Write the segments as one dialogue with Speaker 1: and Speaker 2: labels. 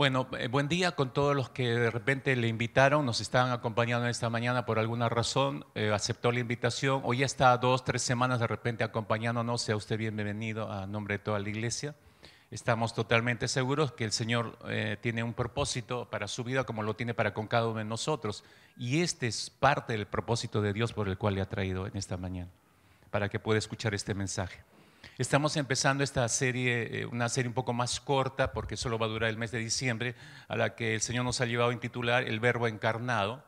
Speaker 1: Bueno, buen día con todos los que de repente le invitaron, nos estaban acompañando esta mañana por alguna razón, aceptó la invitación, hoy ya está 2, 3 semanas de repente acompañándonos, sea usted bienvenido a nombre de toda la iglesia. Estamos totalmente seguros que el Señor tiene un propósito para su vida como lo tiene para con cada uno de nosotros, y este es parte del propósito de Dios por el cual le ha traído en esta mañana, para que pueda escuchar este mensaje. Estamos empezando esta serie, una serie un poco más corta, porque solo va a durar el mes de diciembre, a la que el Señor nos ha llevado a intitular El Verbo Encarnado.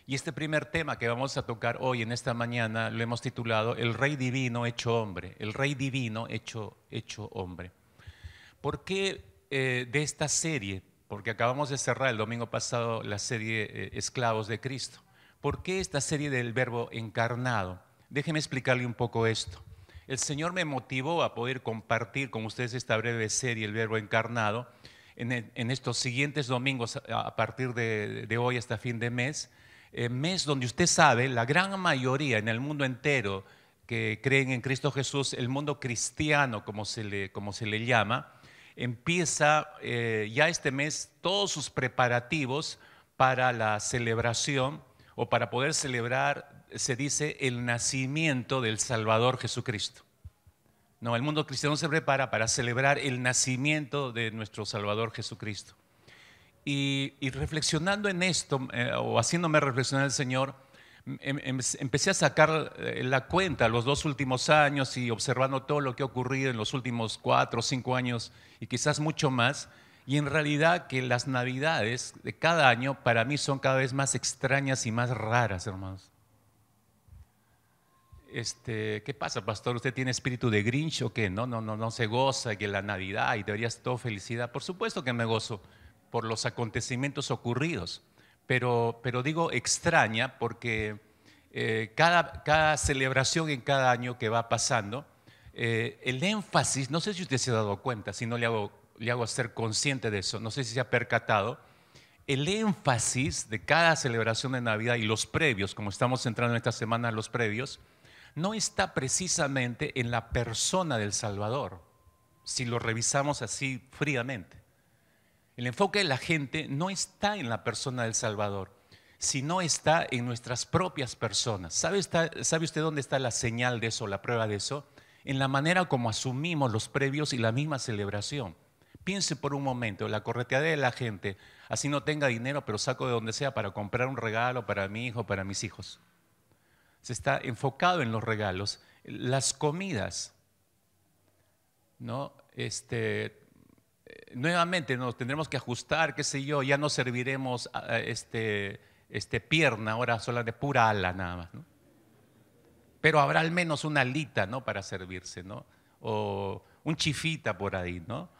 Speaker 1: Y este primer tema que vamos a tocar hoy en esta mañana lo hemos titulado El Rey Divino hecho hombre, el Rey Divino hecho hombre. ¿Por qué de esta serie? Porque acabamos de cerrar el domingo pasado la serie Esclavos de Cristo. ¿Por qué esta serie del Verbo Encarnado? Déjeme explicarle un poco esto. El Señor me motivó a poder compartir con ustedes esta breve serie, El Verbo Encarnado, en estos siguientes domingos a partir de hoy hasta fin de mes, mes donde usted sabe, la gran mayoría en el mundo entero que creen en Cristo Jesús, el mundo cristiano como se le llama, empieza ya este mes todos sus preparativos para la celebración o para poder celebrar, se dice, el nacimiento del Salvador Jesucristo. No, el mundo cristiano se prepara para celebrar el nacimiento de nuestro Salvador Jesucristo. Y reflexionando en esto, o haciéndome reflexionar el Señor, empecé a sacar la cuenta los 2 últimos años y observando todo lo que ha ocurrido en los últimos 4 o 5 años y quizás mucho más. Y en realidad que las navidades de cada año para mí son cada vez más extrañas y más raras, hermanos. ¿Qué pasa, pastor? ¿Usted tiene espíritu de Grinch o qué? No se goza que la Navidad y debería ser todo felicidad. Por supuesto que me gozo por los acontecimientos ocurridos, pero digo extraña porque cada celebración en cada año que va pasando, el énfasis, no sé si usted se ha dado cuenta, si no le hago ser consciente de eso, no sé si se ha percatado, el énfasis de cada celebración de Navidad y los previos, como estamos entrando en esta semana los previos, no está precisamente en la persona del Salvador, si lo revisamos así fríamente. El enfoque de la gente no está en la persona del Salvador, sino está en nuestras propias personas. ¿Sabe usted dónde está la señal de eso, la prueba de eso? En la manera como asumimos los previos y la misma celebración. Piense por un momento, la correteadera de la gente, así no tenga dinero, pero saco de donde sea para comprar un regalo para mi hijo, para mis hijos. Se está enfocado en los regalos, las comidas, ¿no? Nuevamente nos tendremos que ajustar, qué sé yo, ya no serviremos pierna, ahora solo de pura ala nada más, ¿no? Pero habrá al menos una alita, ¿no? Para servirse, ¿no? O un chifita por ahí, ¿no?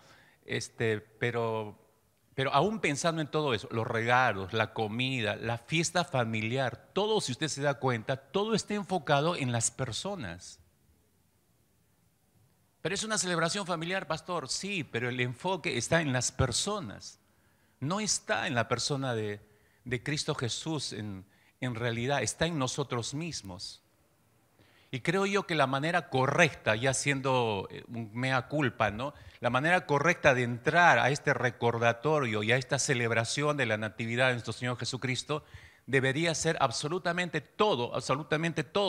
Speaker 1: Pero aún pensando en todo eso, los regalos, la comida, la fiesta familiar, todo, si usted se da cuenta, todo está enfocado en las personas. Pero es una celebración familiar, pastor, sí, pero el enfoque está en las personas. No está en la persona de Cristo Jesús en realidad, está en nosotros mismos. Y creo yo que la manera correcta, ya siendo un mea culpa, ¿no? La manera correcta de entrar a este recordatorio y a esta celebración de la natividad de nuestro Señor Jesucristo debería ser absolutamente todo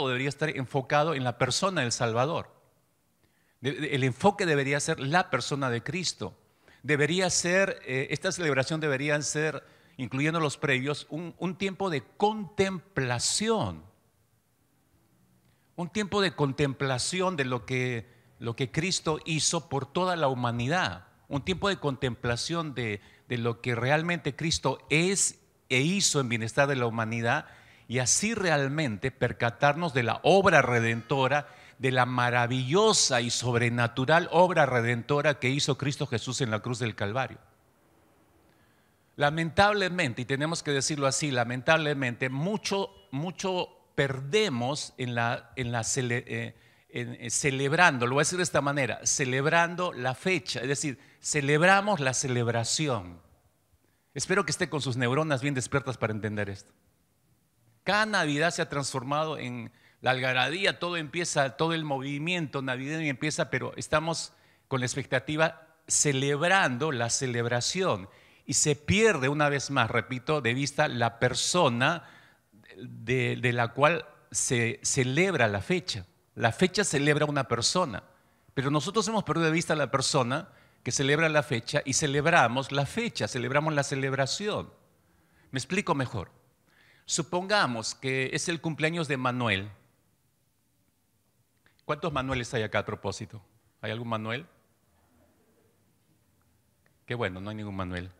Speaker 1: debería estar enfocado en la persona del Salvador. El enfoque debería ser la persona de Cristo. Debería ser, esta celebración debería ser, incluyendo los previos, un tiempo de contemplación. Un tiempo de contemplación de lo que Cristo hizo por toda la humanidad. Un tiempo de contemplación de lo que realmente Cristo es e hizo en bienestar de la humanidad, y así realmente percatarnos de la obra redentora, de la maravillosa y sobrenatural obra redentora que hizo Cristo Jesús en la cruz del Calvario. Lamentablemente, y tenemos que decirlo así, lamentablemente mucho perdemos celebrando, lo voy a decir de esta manera, celebrando la fecha, es decir, celebramos la celebración. Espero que esté con sus neuronas bien despiertas para entender esto. Cada Navidad se ha transformado en la algarabía, todo empieza, todo el movimiento navideño empieza, pero estamos con la expectativa celebrando la celebración. y se pierde una vez más, repito, de vista la persona de la cual se celebra la fecha. La fecha celebra una persona, pero nosotros hemos perdido de vista a la persona que celebra la fecha y celebramos la fecha, celebramos la celebración. Me explico mejor. Supongamos que es el cumpleaños de Manuel. ¿Cuántos Manueles hay acá a propósito? ¿Hay algún Manuel? Qué bueno, no hay ningún Manuel.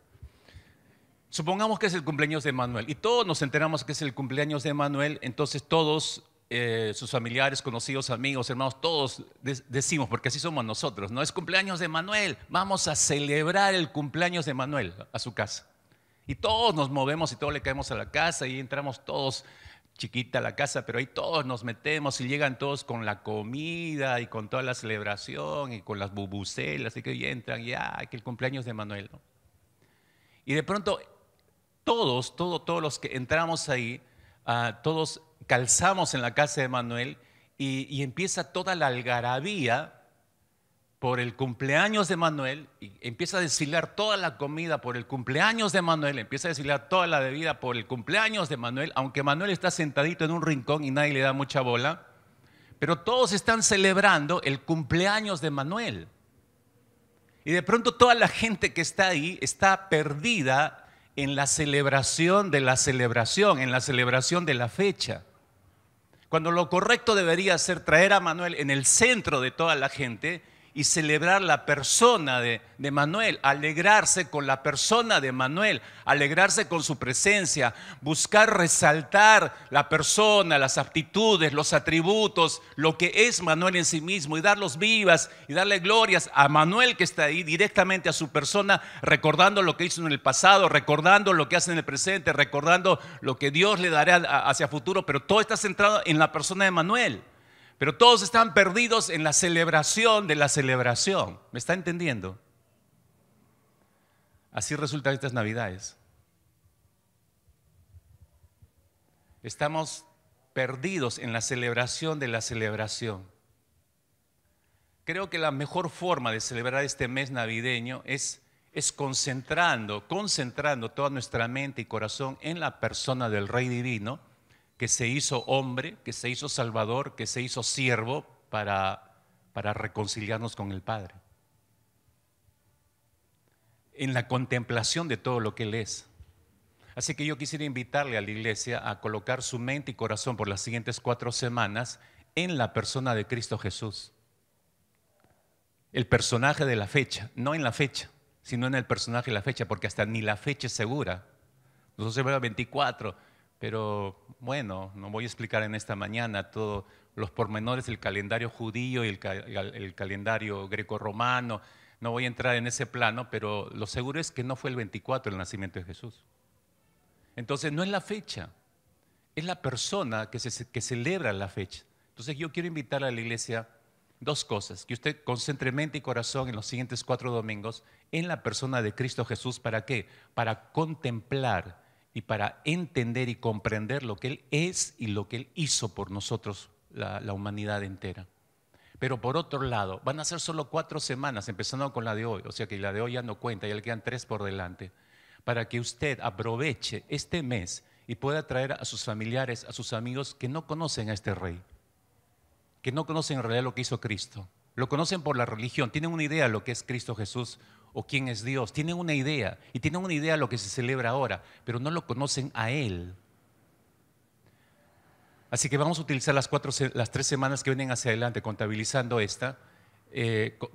Speaker 1: Supongamos que es el cumpleaños de Manuel y todos nos enteramos que es el cumpleaños de Manuel, entonces todos, sus familiares, conocidos, amigos, hermanos, todos decimos, porque así somos nosotros, no es cumpleaños de Manuel, vamos a celebrar el cumpleaños de Manuel a su casa. Y todos nos movemos y todos le caemos a la casa y entramos todos, chiquita la casa, pero ahí todos nos metemos y llegan todos con la comida y con toda la celebración y con las bubucelas y que entran y que el cumpleaños de Manuel, ¿no? Y de pronto todos los que entramos ahí, todos calzamos en la casa de Manuel y empieza toda la algarabía por el cumpleaños de Manuel, y empieza a desfilar toda la comida por el cumpleaños de Manuel, empieza a desfilar toda la bebida por el cumpleaños de Manuel, aunque Manuel está sentadito en un rincón y nadie le da mucha bola, pero todos están celebrando el cumpleaños de Manuel. Y de pronto toda la gente que está ahí está perdida en la celebración de la celebración, en la celebración de la fecha. Cuando lo correcto debería ser traer a Manuel en el centro de toda la gente y celebrar la persona de Manuel, alegrarse con la persona de Manuel, alegrarse con su presencia, buscar resaltar la persona, las aptitudes, los atributos, lo que es Manuel en sí mismo y darlos vivas y darle glorias a Manuel que está ahí, directamente a su persona, recordando lo que hizo en el pasado, recordando lo que hace en el presente, recordando lo que Dios le dará hacia futuro, pero todo está centrado en la persona de Manuel. Pero todos están perdidos en la celebración de la celebración. ¿Me está entendiendo? Así resultan estas Navidades. Estamos perdidos en la celebración de la celebración. Creo que la mejor forma de celebrar este mes navideño es concentrando toda nuestra mente y corazón en la persona del Rey Divino, que se hizo hombre, que se hizo salvador, que se hizo siervo para reconciliarnos con el Padre. En la contemplación de todo lo que Él es. Así que yo quisiera invitarle a la iglesia a colocar su mente y corazón por las siguientes 4 semanas en la persona de Cristo Jesús. El personaje de la fecha, no en la fecha, sino en el personaje de la fecha, porque hasta ni la fecha es segura. Nosotros celebramos 24. Pero bueno, no voy a explicar en esta mañana todos los pormenores del calendario judío y el calendario greco-romano. No voy a entrar en ese plano, pero lo seguro es que no fue el 24 el nacimiento de Jesús. Entonces no es la fecha, es la persona que celebra la fecha. Entonces yo quiero invitar a la iglesia 2 cosas, que usted concentre mente y corazón en los siguientes 4 domingos en la persona de Cristo Jesús. ¿Para qué? Para contemplar y para entender y comprender lo que Él es y lo que Él hizo por nosotros, la humanidad entera. Pero por otro lado, van a ser solo 4 semanas, empezando con la de hoy, o sea que la de hoy ya no cuenta, ya le quedan 3 por delante, para que usted aproveche este mes y pueda traer a sus familiares, a sus amigos que no conocen a este Rey, que no conocen en realidad lo que hizo Cristo. Lo conocen por la religión, tienen una idea de lo que es Cristo Jesús o quién es Dios, tienen una idea y tienen una idea de lo que se celebra ahora, pero no lo conocen a Él. Así que vamos a utilizar las 3 semanas que vienen hacia adelante, contabilizando esta,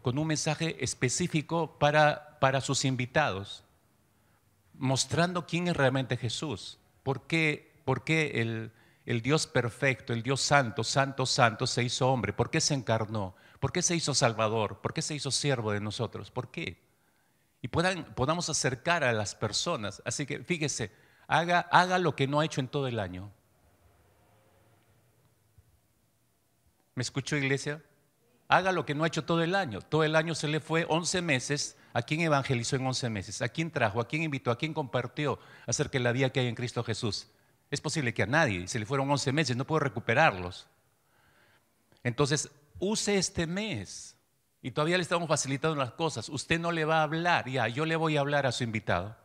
Speaker 1: con un mensaje específico para sus invitados, mostrando quién es realmente Jesús, por qué el Dios perfecto, el Dios santo, santo, santo se hizo hombre, por qué se encarnó, por qué se hizo salvador, por qué se hizo siervo de nosotros, por qué. Y podamos acercar a las personas. Así que fíjese, haga lo que no ha hecho en todo el año. ¿Me escuchó, iglesia? Haga lo que no ha hecho todo el año. Todo el año se le fue 11 meses. ¿A quién evangelizó en 11 meses? ¿A quién trajo? ¿A quién invitó? ¿A quién compartió acerca de la vida que hay en Cristo Jesús? Es posible que a nadie. Se le fueron 11 meses, no puedo recuperarlos. Entonces, use este mes. Y todavía le estamos facilitando las cosas. Usted no le va a hablar, yo le voy a hablar a su invitado.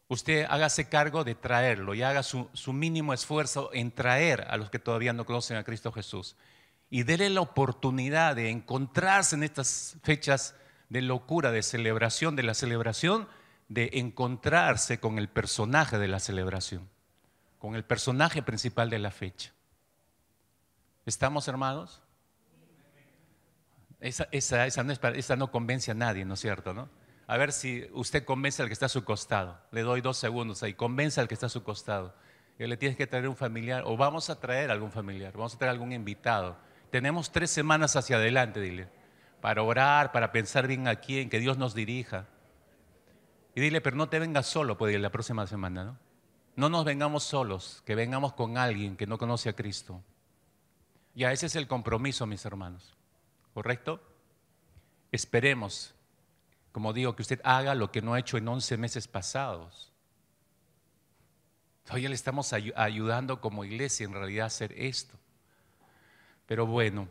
Speaker 1: Usted hágase cargo de traerlo y haga su mínimo esfuerzo en traer a los que todavía no conocen a Cristo Jesús. Y déle la oportunidad de encontrarse en estas fechas de locura, de celebración, de la celebración, de encontrarse con el personaje de la celebración, con el personaje principal de la fecha. ¿Estamos, hermanos? Esa no convence a nadie, ¿no es cierto, no? A ver si usted convence al que está a su costado. Le doy 2 segundos ahí. Convence al que está a su costado. Y le tienes que traer un familiar, o vamos a traer algún familiar, vamos a traer algún invitado. Tenemos 3 semanas hacia adelante, dile, para orar, para pensar bien aquí, en que Dios nos dirija. Y dile, pero no te vengas solo, pues, la próxima semana, ¿no? No nos vengamos solos, que vengamos con alguien que no conoce a Cristo. Ya, ese es el compromiso, mis hermanos. ¿Correcto? Esperemos, como digo, que usted haga lo que no ha hecho en 11 meses pasados. Todavía le estamos ayudando como iglesia en realidad a hacer esto. Pero bueno,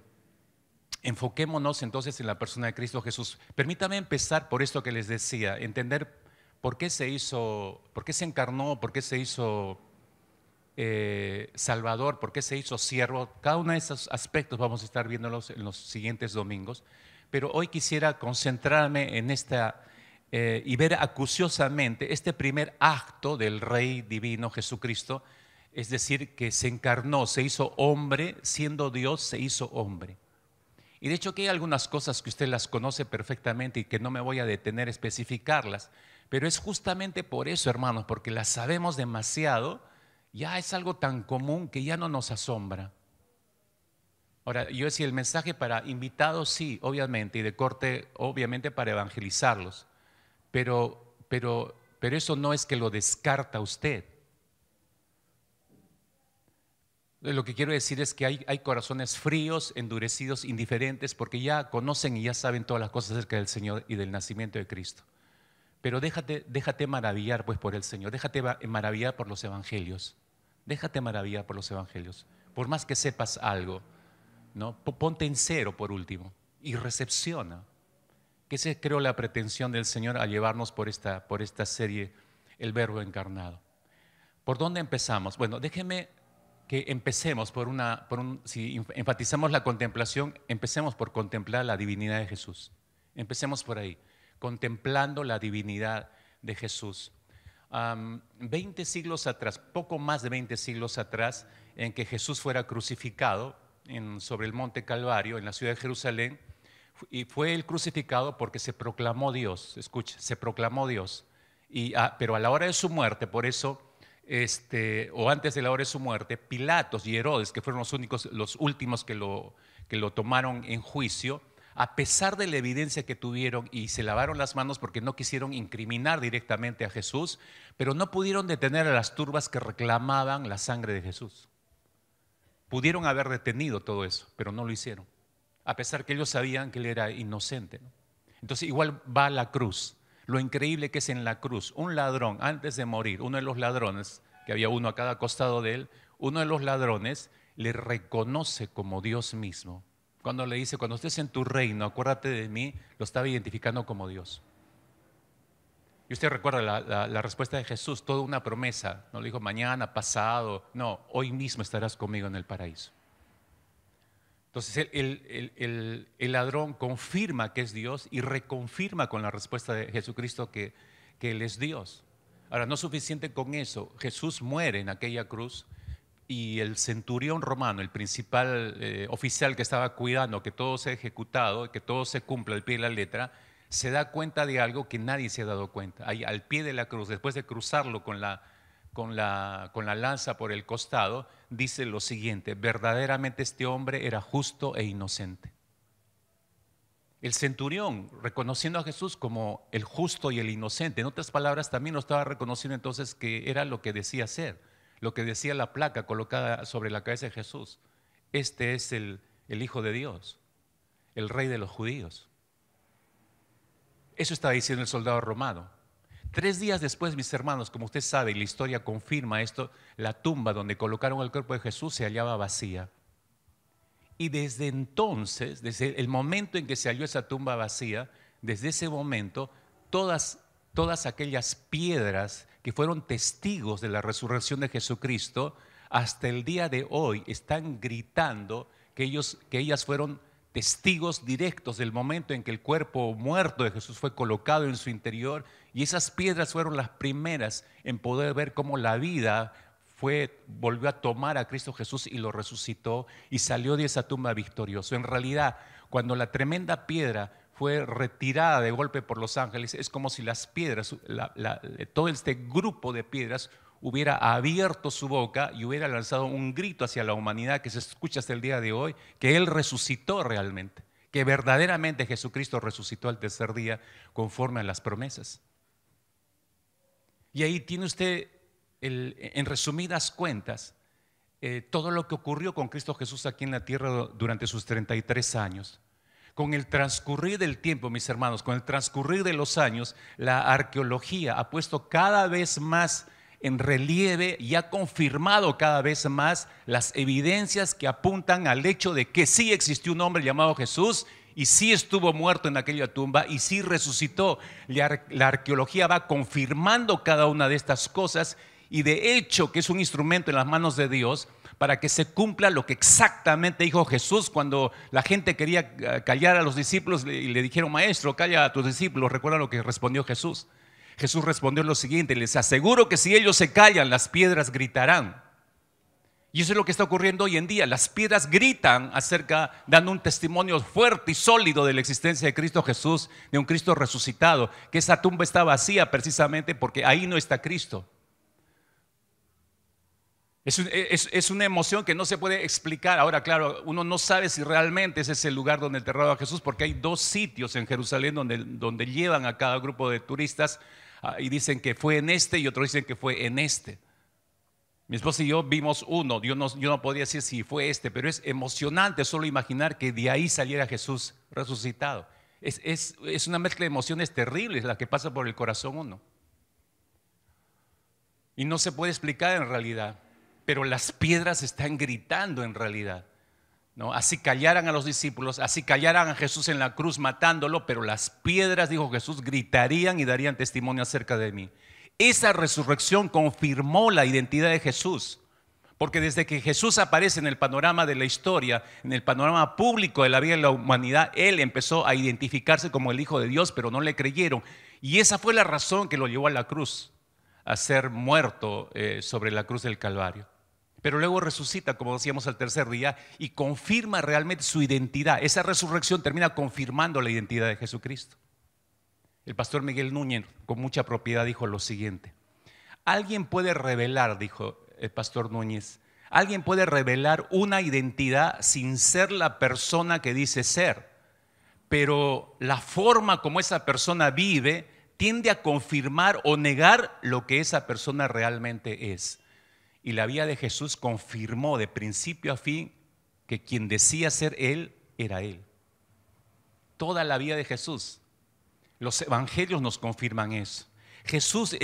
Speaker 1: enfoquémonos entonces en la persona de Cristo Jesús. Permítame empezar por esto que les decía, entender por qué se encarnó, por qué se hizo Salvador, por qué se hizo siervo. Cada uno de esos aspectos vamos a estar viéndolos en los siguientes domingos. Pero hoy quisiera concentrarme en esta y ver acuciosamente este primer acto del Rey Divino Jesucristo, es decir, que se encarnó, se hizo hombre, siendo Dios, se hizo hombre. Y de hecho que hay algunas cosas que usted las conoce perfectamente y que no me voy a detener a especificarlas, pero es justamente por eso, hermanos, porque las sabemos demasiado, ya es algo tan común que ya no nos asombra. Ahora, yo decía, el mensaje para invitados sí, obviamente, y de corte, obviamente, para evangelizarlos, pero eso no es que lo descarta usted. Lo que quiero decir es que hay corazones fríos, endurecidos, indiferentes, porque ya conocen y ya saben todas las cosas acerca del Señor y del nacimiento de Cristo. Pero déjate maravillar pues por el Señor, déjate maravillar por los evangelios, déjate maravillar por los evangelios, por más que sepas algo, ¿no? Ponte en cero por último y recepciona. Que esa es, creo, la pretensión del Señor al llevarnos por esta serie, el Verbo encarnado. ¿Por dónde empezamos? Bueno, déjeme que empecemos si enfatizamos la contemplación, empecemos por contemplar la divinidad de Jesús. Empecemos por ahí, contemplando la divinidad de Jesús. 20 siglos atrás, poco más de 20 siglos atrás, en que Jesús fuera crucificado sobre el monte Calvario, en la ciudad de Jerusalén, y fue él crucificado porque se proclamó Dios, escucha, se proclamó Dios, pero a la hora de su muerte, por eso, o antes de la hora de su muerte, Pilatos y Herodes, que fueron los últimos que lo tomaron en juicio, a pesar de la evidencia que tuvieron y se lavaron las manos porque no quisieron incriminar directamente a Jesús, pero no pudieron detener a las turbas que reclamaban la sangre de Jesús. Pudieron haber detenido todo eso, pero no lo hicieron, a pesar que ellos sabían que él era inocente, ¿no? Entonces igual va a la cruz. Lo increíble que es en la cruz, un ladrón antes de morir, uno de los ladrones, que había uno a cada costado de él, uno de los ladrones le reconoce como Dios mismo. Cuando le dice, cuando estés en tu reino, acuérdate de mí, lo estaba identificando como Dios. Y usted recuerda la respuesta de Jesús, toda una promesa, no le dijo mañana, pasado, no, hoy mismo estarás conmigo en el paraíso. Entonces el ladrón confirma que es Dios y reconfirma con la respuesta de Jesucristo que Él es Dios. Ahora, no es suficiente con eso, Jesús muere en aquella cruz y el centurión romano, el principal oficial que estaba cuidando que todo sea ejecutado, que todo se cumpla al pie de la letra, se da cuenta de algo que nadie se ha dado cuenta. Ahí al pie de la cruz, después de cruzarlo con la lanza por el costado, dice lo siguiente: verdaderamente este hombre era justo e inocente. El centurión, reconociendo a Jesús como el justo y el inocente, en otras palabras, también lo estaba reconociendo entonces que era lo que decía ser, lo que decía la placa colocada sobre la cabeza de Jesús. Este es el Hijo de Dios, el Rey de los judíos. Eso estaba diciendo el soldado romano. 3 días después, mis hermanos, como usted sabe, y la historia confirma esto, la tumba donde colocaron el cuerpo de Jesús se hallaba vacía. Y desde entonces, desde el momento en que se halló esa tumba vacía, desde ese momento, todas aquellas piedras que fueron testigos de la resurrección de Jesucristo, hasta el día de hoy están gritando que ellas fueron testigos directos del momento en que el cuerpo muerto de Jesús fue colocado en su interior, y esas piedras fueron las primeras en poder ver cómo la vida volvió a tomar a Cristo Jesús y lo resucitó y salió de esa tumba victorioso. En realidad, cuando la tremenda piedra fue retirada de golpe por los ángeles, es como si las piedras, todo este grupo de piedras hubiera abierto su boca y hubiera lanzado un grito hacia la humanidad que se escucha hasta el día de hoy, que Él resucitó realmente, que verdaderamente Jesucristo resucitó al tercer día conforme a las promesas. Y ahí tiene usted, en resumidas cuentas, todo lo que ocurrió con Cristo Jesús aquí en la tierra durante sus 33 años. Con el transcurrir del tiempo, mis hermanos, con el transcurrir de los años, la arqueología ha puesto cada vez más en relieve y ha confirmado cada vez más las evidencias que apuntan al hecho de que sí existió un hombre llamado Jesús y sí estuvo muerto en aquella tumba y sí resucitó. La arqueología va confirmando cada una de estas cosas, y de hecho que es un instrumento en las manos de Dios para que se cumpla lo que exactamente dijo Jesús cuando la gente quería callar a los discípulos y le dijeron: maestro, calla a tus discípulos. ¿Recuerdan lo que respondió Jesús? Jesús respondió lo siguiente: les aseguro que si ellos se callan, las piedras gritarán. Y eso es lo que está ocurriendo hoy en día. Las piedras gritan dando un testimonio fuerte y sólido de la existencia de Cristo Jesús, de un Cristo resucitado, que esa tumba está vacía precisamente porque ahí no está Cristo. Es una emoción que no se puede explicar. Ahora, claro, uno no sabe si realmente ese es el lugar donde enterraron a Jesús, porque hay dos sitios en Jerusalén donde llevan a cada grupo de turistas, y dicen que fue en este y otros dicen que fue en este. Mi esposa y yo vimos uno. Yo no podía decir si fue este, pero es emocionante solo imaginar que de ahí saliera Jesús resucitado. Es una mezcla de emociones terribles la que pasa por el corazón uno, y no se puede explicar en realidad. Pero las piedras están gritando en realidad, ¿no? Así callaran a los discípulos, así callaran a Jesús en la cruz matándolo, pero las piedras, dijo Jesús, gritarían y darían testimonio acerca de mí. Esa resurrección confirmó la identidad de Jesús, porque desde que Jesús aparece en el panorama de la historia, en el panorama público de la vida de la humanidad, Él empezó a identificarse como el Hijo de Dios, pero no le creyeron. Y esa fue la razón que lo llevó a la cruz, a ser muerto sobre la cruz del Calvario. Pero luego resucita, como decíamos, al tercer día y confirma realmente su identidad. Esa resurrección termina confirmando la identidad de Jesucristo. El pastor Miguel Núñez, con mucha propiedad, dijo lo siguiente: alguien puede revelar, dijo el pastor Núñez, alguien puede revelar una identidad sin ser la persona que dice ser, pero la forma como esa persona vive tiende a confirmar o negar lo que esa persona realmente es. Y la vida de Jesús confirmó de principio a fin que quien decía ser Él era Él. Toda la vida de Jesús, los evangelios nos confirman eso. Jesús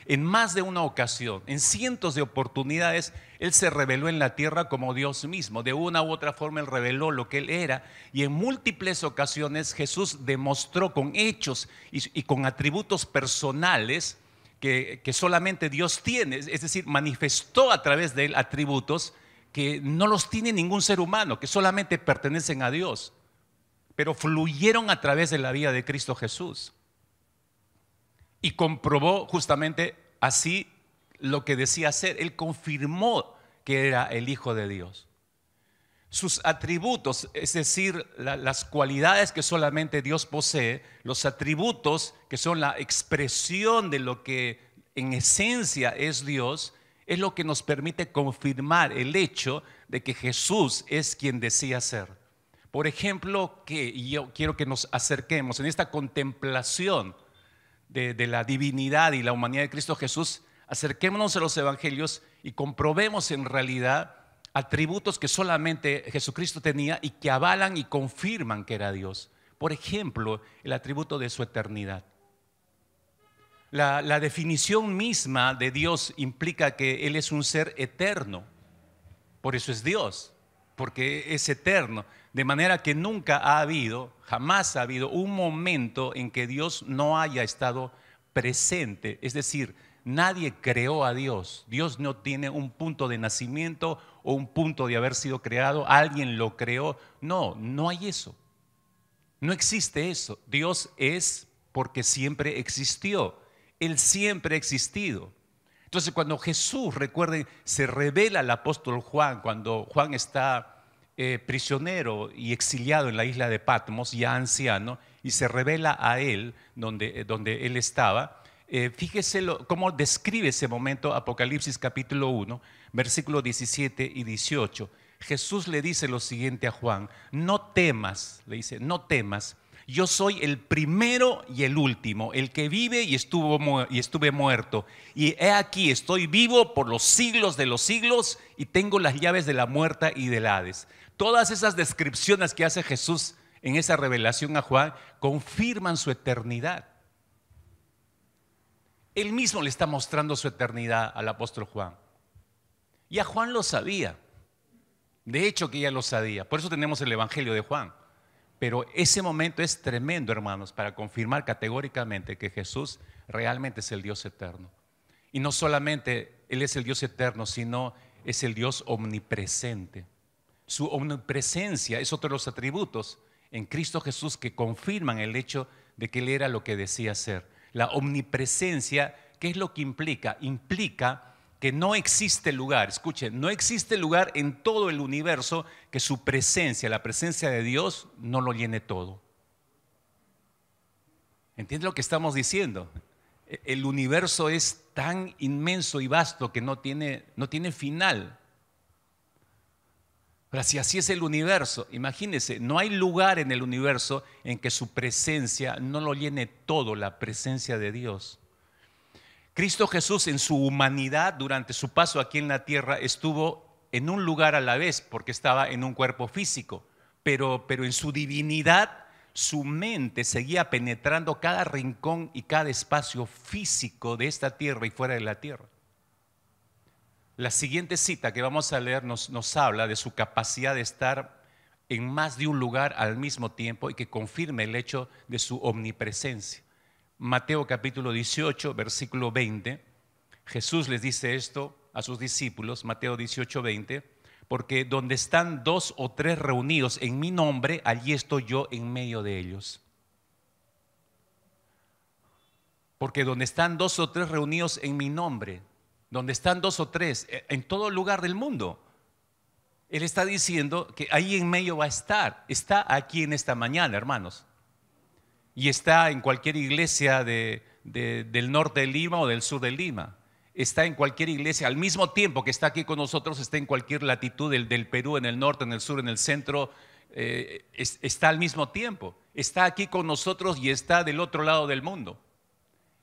Speaker 1: en más de una ocasión, en cientos de oportunidades, Él se reveló en la tierra como Dios mismo. De una u otra forma Él reveló lo que Él era, y en múltiples ocasiones Jesús demostró con hechos y con atributos personales que solamente Dios tiene. Es decir, manifestó a través de Él atributos que no los tiene ningún ser humano, que solamente pertenecen a Dios, pero fluyeron a través de la vida de Cristo Jesús. Y comprobó justamente así lo que decía ser. Él confirmó que era el Hijo de Dios. Sus atributos, es decir, las cualidades que solamente Dios posee, los atributos que son la expresión de lo que en esencia es Dios, es lo que nos permite confirmar el hecho de que Jesús es quien decía ser. Por ejemplo, y yo quiero que nos acerquemos en esta contemplación de la divinidad y la humanidad de Cristo Jesús, acerquémonos a los evangelios y comprobemos en realidad atributos que solamente Jesucristo tenía y que avalan y confirman que era Dios. Por ejemplo, el atributo de su eternidad. La definición misma de Dios implica que Él es un ser eterno. Por eso es Dios, porque es eterno. De manera que nunca ha habido, jamás ha habido un momento en que Dios no haya estado presente. Es decir, Nadie creó a Dios. Dios no tiene un punto de nacimiento o un punto de haber sido creado. Alguien lo creó. No, no hay eso. No existe eso. Dios es porque siempre existió. Él siempre ha existido. Entonces, cuando Jesús, recuerden, se revela al apóstol Juan, cuando Juan está prisionero y exiliado en la isla de Patmos, ya anciano, y se revela a él donde él estaba. Fíjese cómo describe ese momento Apocalipsis capítulo 1, versículos 17 y 18. Jesús le dice lo siguiente a Juan: no temas, le dice, no temas. Yo soy el primero y el último, el que vive y estuve muerto. Y he aquí, estoy vivo por los siglos de los siglos y tengo las llaves de la muerte y del Hades. Todas esas descripciones que hace Jesús en esa revelación a Juan confirman su eternidad. Él mismo le está mostrando su eternidad al apóstol Juan. Y a Juan lo sabía. De hecho que ya lo sabía. Por eso tenemos el Evangelio de Juan. Pero ese momento es tremendo, hermanos, para confirmar categóricamente que Jesús realmente es el Dios eterno. Y no solamente Él es el Dios eterno, sino es el Dios omnipresente. Su omnipresencia es otro de los atributos en Cristo Jesús que confirman el hecho de que Él era lo que decía ser. La omnipresencia, ¿qué es lo que implica? Implica que no existe lugar, escuchen, no existe lugar en todo el universo que su presencia, la presencia de Dios, no lo llene todo. ¿Entiendes lo que estamos diciendo? El universo es tan inmenso y vasto que no tiene final. Pero si así es el universo, imagínense, no hay lugar en el universo en que su presencia no lo llene todo, la presencia de Dios. Cristo Jesús en su humanidad, durante su paso aquí en la tierra, estuvo en un lugar a la vez porque estaba en un cuerpo físico, pero en su divinidad, su mente seguía penetrando cada rincón y cada espacio físico de esta tierra y fuera de la tierra. La siguiente cita que vamos a leer nos habla de su capacidad de estar en más de un lugar al mismo tiempo y que confirme el hecho de su omnipresencia. Mateo capítulo 18, versículo 20, Jesús les dice esto a sus discípulos, Mateo 18, 20, porque donde están 2 o 3 reunidos en mi nombre, allí estoy yo en medio de ellos. Porque donde están 2 o 3 reunidos en mi nombre, donde están 2 o 3, en todo lugar del mundo, Él está diciendo que ahí en medio va a estar. Está aquí en esta mañana, hermanos. Y está en cualquier iglesia del norte de Lima o del sur de Lima. Está en cualquier iglesia, al mismo tiempo que está aquí con nosotros, está en cualquier latitud del Perú, en el norte, en el sur, en el centro, está al mismo tiempo. Está aquí con nosotros y está del otro lado del mundo.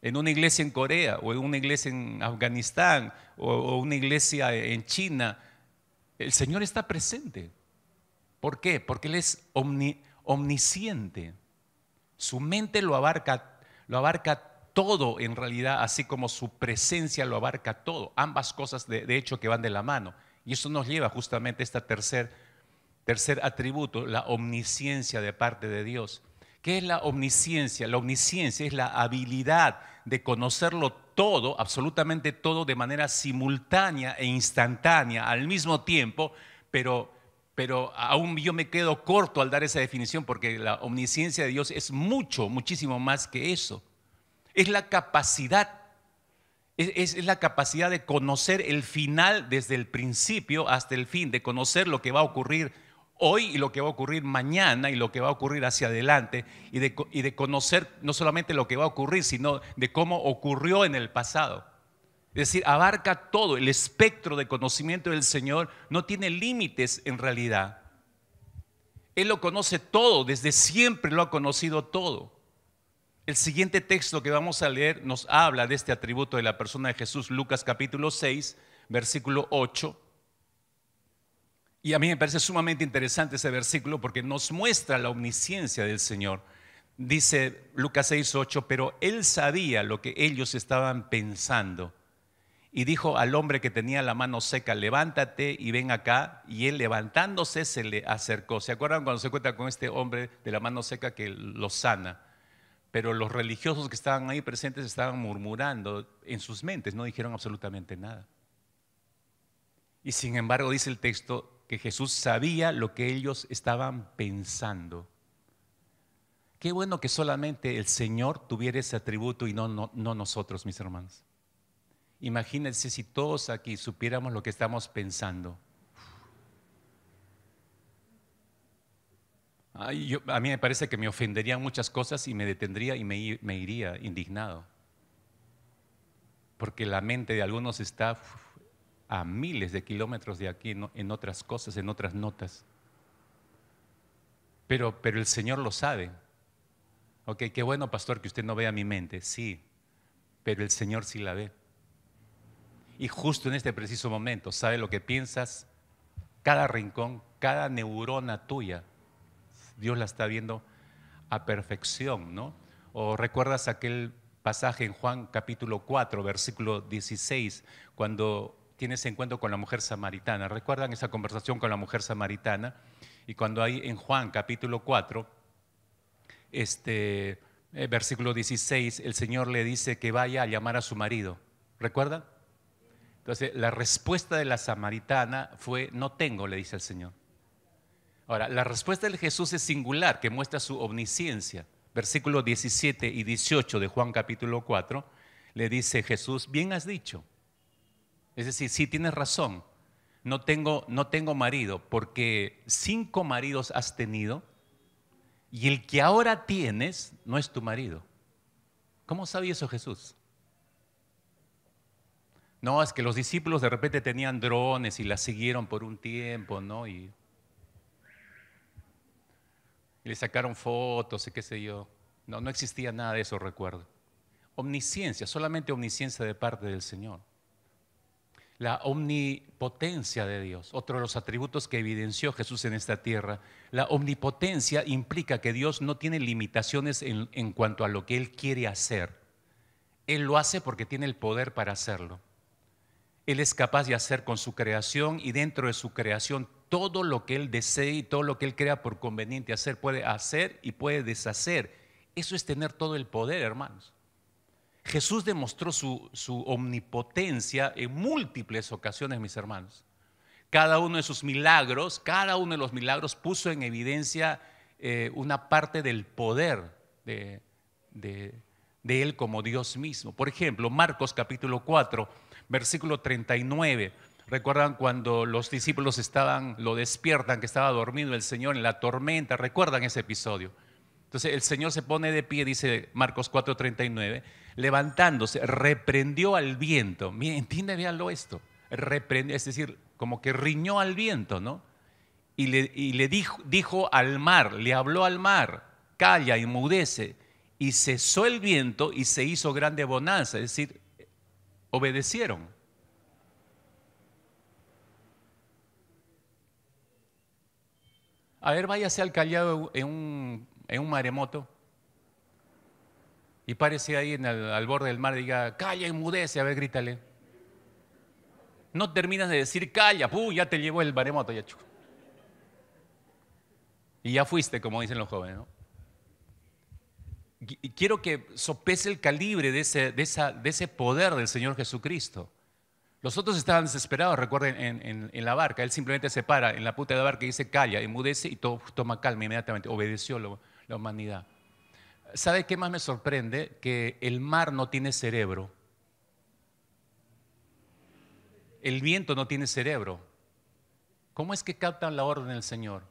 Speaker 1: En una iglesia en Corea, o en una iglesia en Afganistán, o una iglesia en China, el Señor está presente. ¿Por qué? Porque Él es omnisciente. Su mente lo abarca todo en realidad, así como su presencia lo abarca todo. Ambas cosas de hecho que van de la mano. Y eso nos lleva justamente a este tercer atributo, la omnisciencia de parte de Dios. ¿Qué es la omnisciencia? La omnisciencia es la habilidad de conocerlo todo, absolutamente todo, de manera simultánea e instantánea al mismo tiempo, pero aún yo me quedo corto al dar esa definición porque la omnisciencia de Dios es muchísimo más que eso. Es la capacidad, es la capacidad de conocer el final desde el principio hasta el fin, de conocer lo que va a ocurrir hoy y lo que va a ocurrir mañana y lo que va a ocurrir hacia adelante y de conocer no solamente lo que va a ocurrir, sino de cómo ocurrió en el pasado. Es decir, abarca todo, el espectro de conocimiento del Señor no tiene límites en realidad. Él lo conoce todo, desde siempre lo ha conocido todo. El siguiente texto que vamos a leer nos habla de este atributo de la persona de Jesús, Lucas capítulo 6, versículo 8. Y a mí me parece sumamente interesante ese versículo porque nos muestra la omnisciencia del Señor. Dice Lucas 6, 8, pero Él sabía lo que ellos estaban pensando. Y dijo al hombre que tenía la mano seca, levántate y ven acá. Y él levantándose se le acercó. ¿Se acuerdan cuando se cuenta con este hombre de la mano seca que lo sana? Pero los religiosos que estaban ahí presentes estaban murmurando en sus mentes, no dijeron absolutamente nada. Y sin embargo dice el texto que Jesús sabía lo que ellos estaban pensando. Qué bueno que solamente el Señor tuviera ese atributo y no nosotros, mis hermanos. Imagínense si todos aquí supiéramos lo que estamos pensando. A mí me parece que me ofenderían muchas cosas y me detendría y me iría indignado. Porque la mente de algunos está a miles de kilómetros de aquí en otras cosas, en otras notas. Pero el Señor lo sabe. Ok, qué bueno, pastor, que usted no vea mi mente. Sí, pero el Señor sí la ve. Y justo en este preciso momento sabe lo que piensas, cada rincón, cada neurona tuya. Dios la está viendo a perfección, ¿no? O recuerdas aquel pasaje en Juan capítulo 4, versículo 16, cuando tienes encuentro con la mujer samaritana. ¿Recuerdan esa conversación con la mujer samaritana? Y cuando hay en Juan capítulo 4, versículo 16, el Señor le dice que vaya a llamar a su marido. ¿Recuerdan? Entonces, la respuesta de la samaritana fue, no tengo, le dice el Señor. Ahora, la respuesta de Jesús es singular, que muestra su omnisciencia. Versículos 17 y 18 de Juan capítulo 4, le dice Jesús, bien has dicho. Es decir, sí, tienes razón, no tengo marido, porque 5 maridos has tenido y el que ahora tienes no es tu marido. ¿Cómo sabía eso Jesús? No, es que los discípulos de repente tenían drones y la siguieron por un tiempo, ¿no? Y le sacaron fotos y qué sé yo. No existía nada de eso, recuerdo. Omnisciencia, solamente omnisciencia de parte del Señor. La omnipotencia de Dios, otro de los atributos que evidenció Jesús en esta tierra. La omnipotencia implica que Dios no tiene limitaciones en cuanto a lo que Él quiere hacer. Él lo hace porque tiene el poder para hacerlo. Él es capaz de hacer con su creación y dentro de su creación todo lo que Él desee y todo lo que Él crea por conveniente hacer. Puede hacer y puede deshacer. Eso es tener todo el poder, hermanos. Jesús demostró su omnipotencia en múltiples ocasiones, mis hermanos. Cada uno de sus milagros, cada uno de los milagros puso en evidencia una parte del poder de Él como Dios mismo. Por ejemplo, Marcos capítulo 4, versículo 39. ¿Recuerdan cuando los discípulos lo despiertan, que estaba dormido el Señor en la tormenta? ¿Recuerdan ese episodio? Entonces el Señor se pone de pie, dice Marcos 4:39, levantándose, reprendió al viento. Miren, entiende, véanlo esto. Reprendió, es decir, como que riñó al viento, ¿no? Y le dijo al mar, le habló al mar, calla, enmudece. Y cesó el viento y se hizo grande bonanza, es decir, obedecieron. A ver, váyase al Callao en un maremoto y párese ahí al borde del mar y diga, calla, enmudece, a ver, grítale. No terminas de decir calla, ya te llevó el maremoto, ya chuco. Y ya fuiste, como dicen los jóvenes, ¿no? Y quiero que sopese el calibre de ese poder del Señor Jesucristo. Los otros estaban desesperados, recuerden, en la barca. Él simplemente se para en la punta de la barca y dice calla, enmudece y todo toma calma inmediatamente. Obedeció la humanidad. ¿Sabe qué más me sorprende? Que el mar no tiene cerebro. El viento no tiene cerebro. ¿Cómo es que captan la orden del Señor?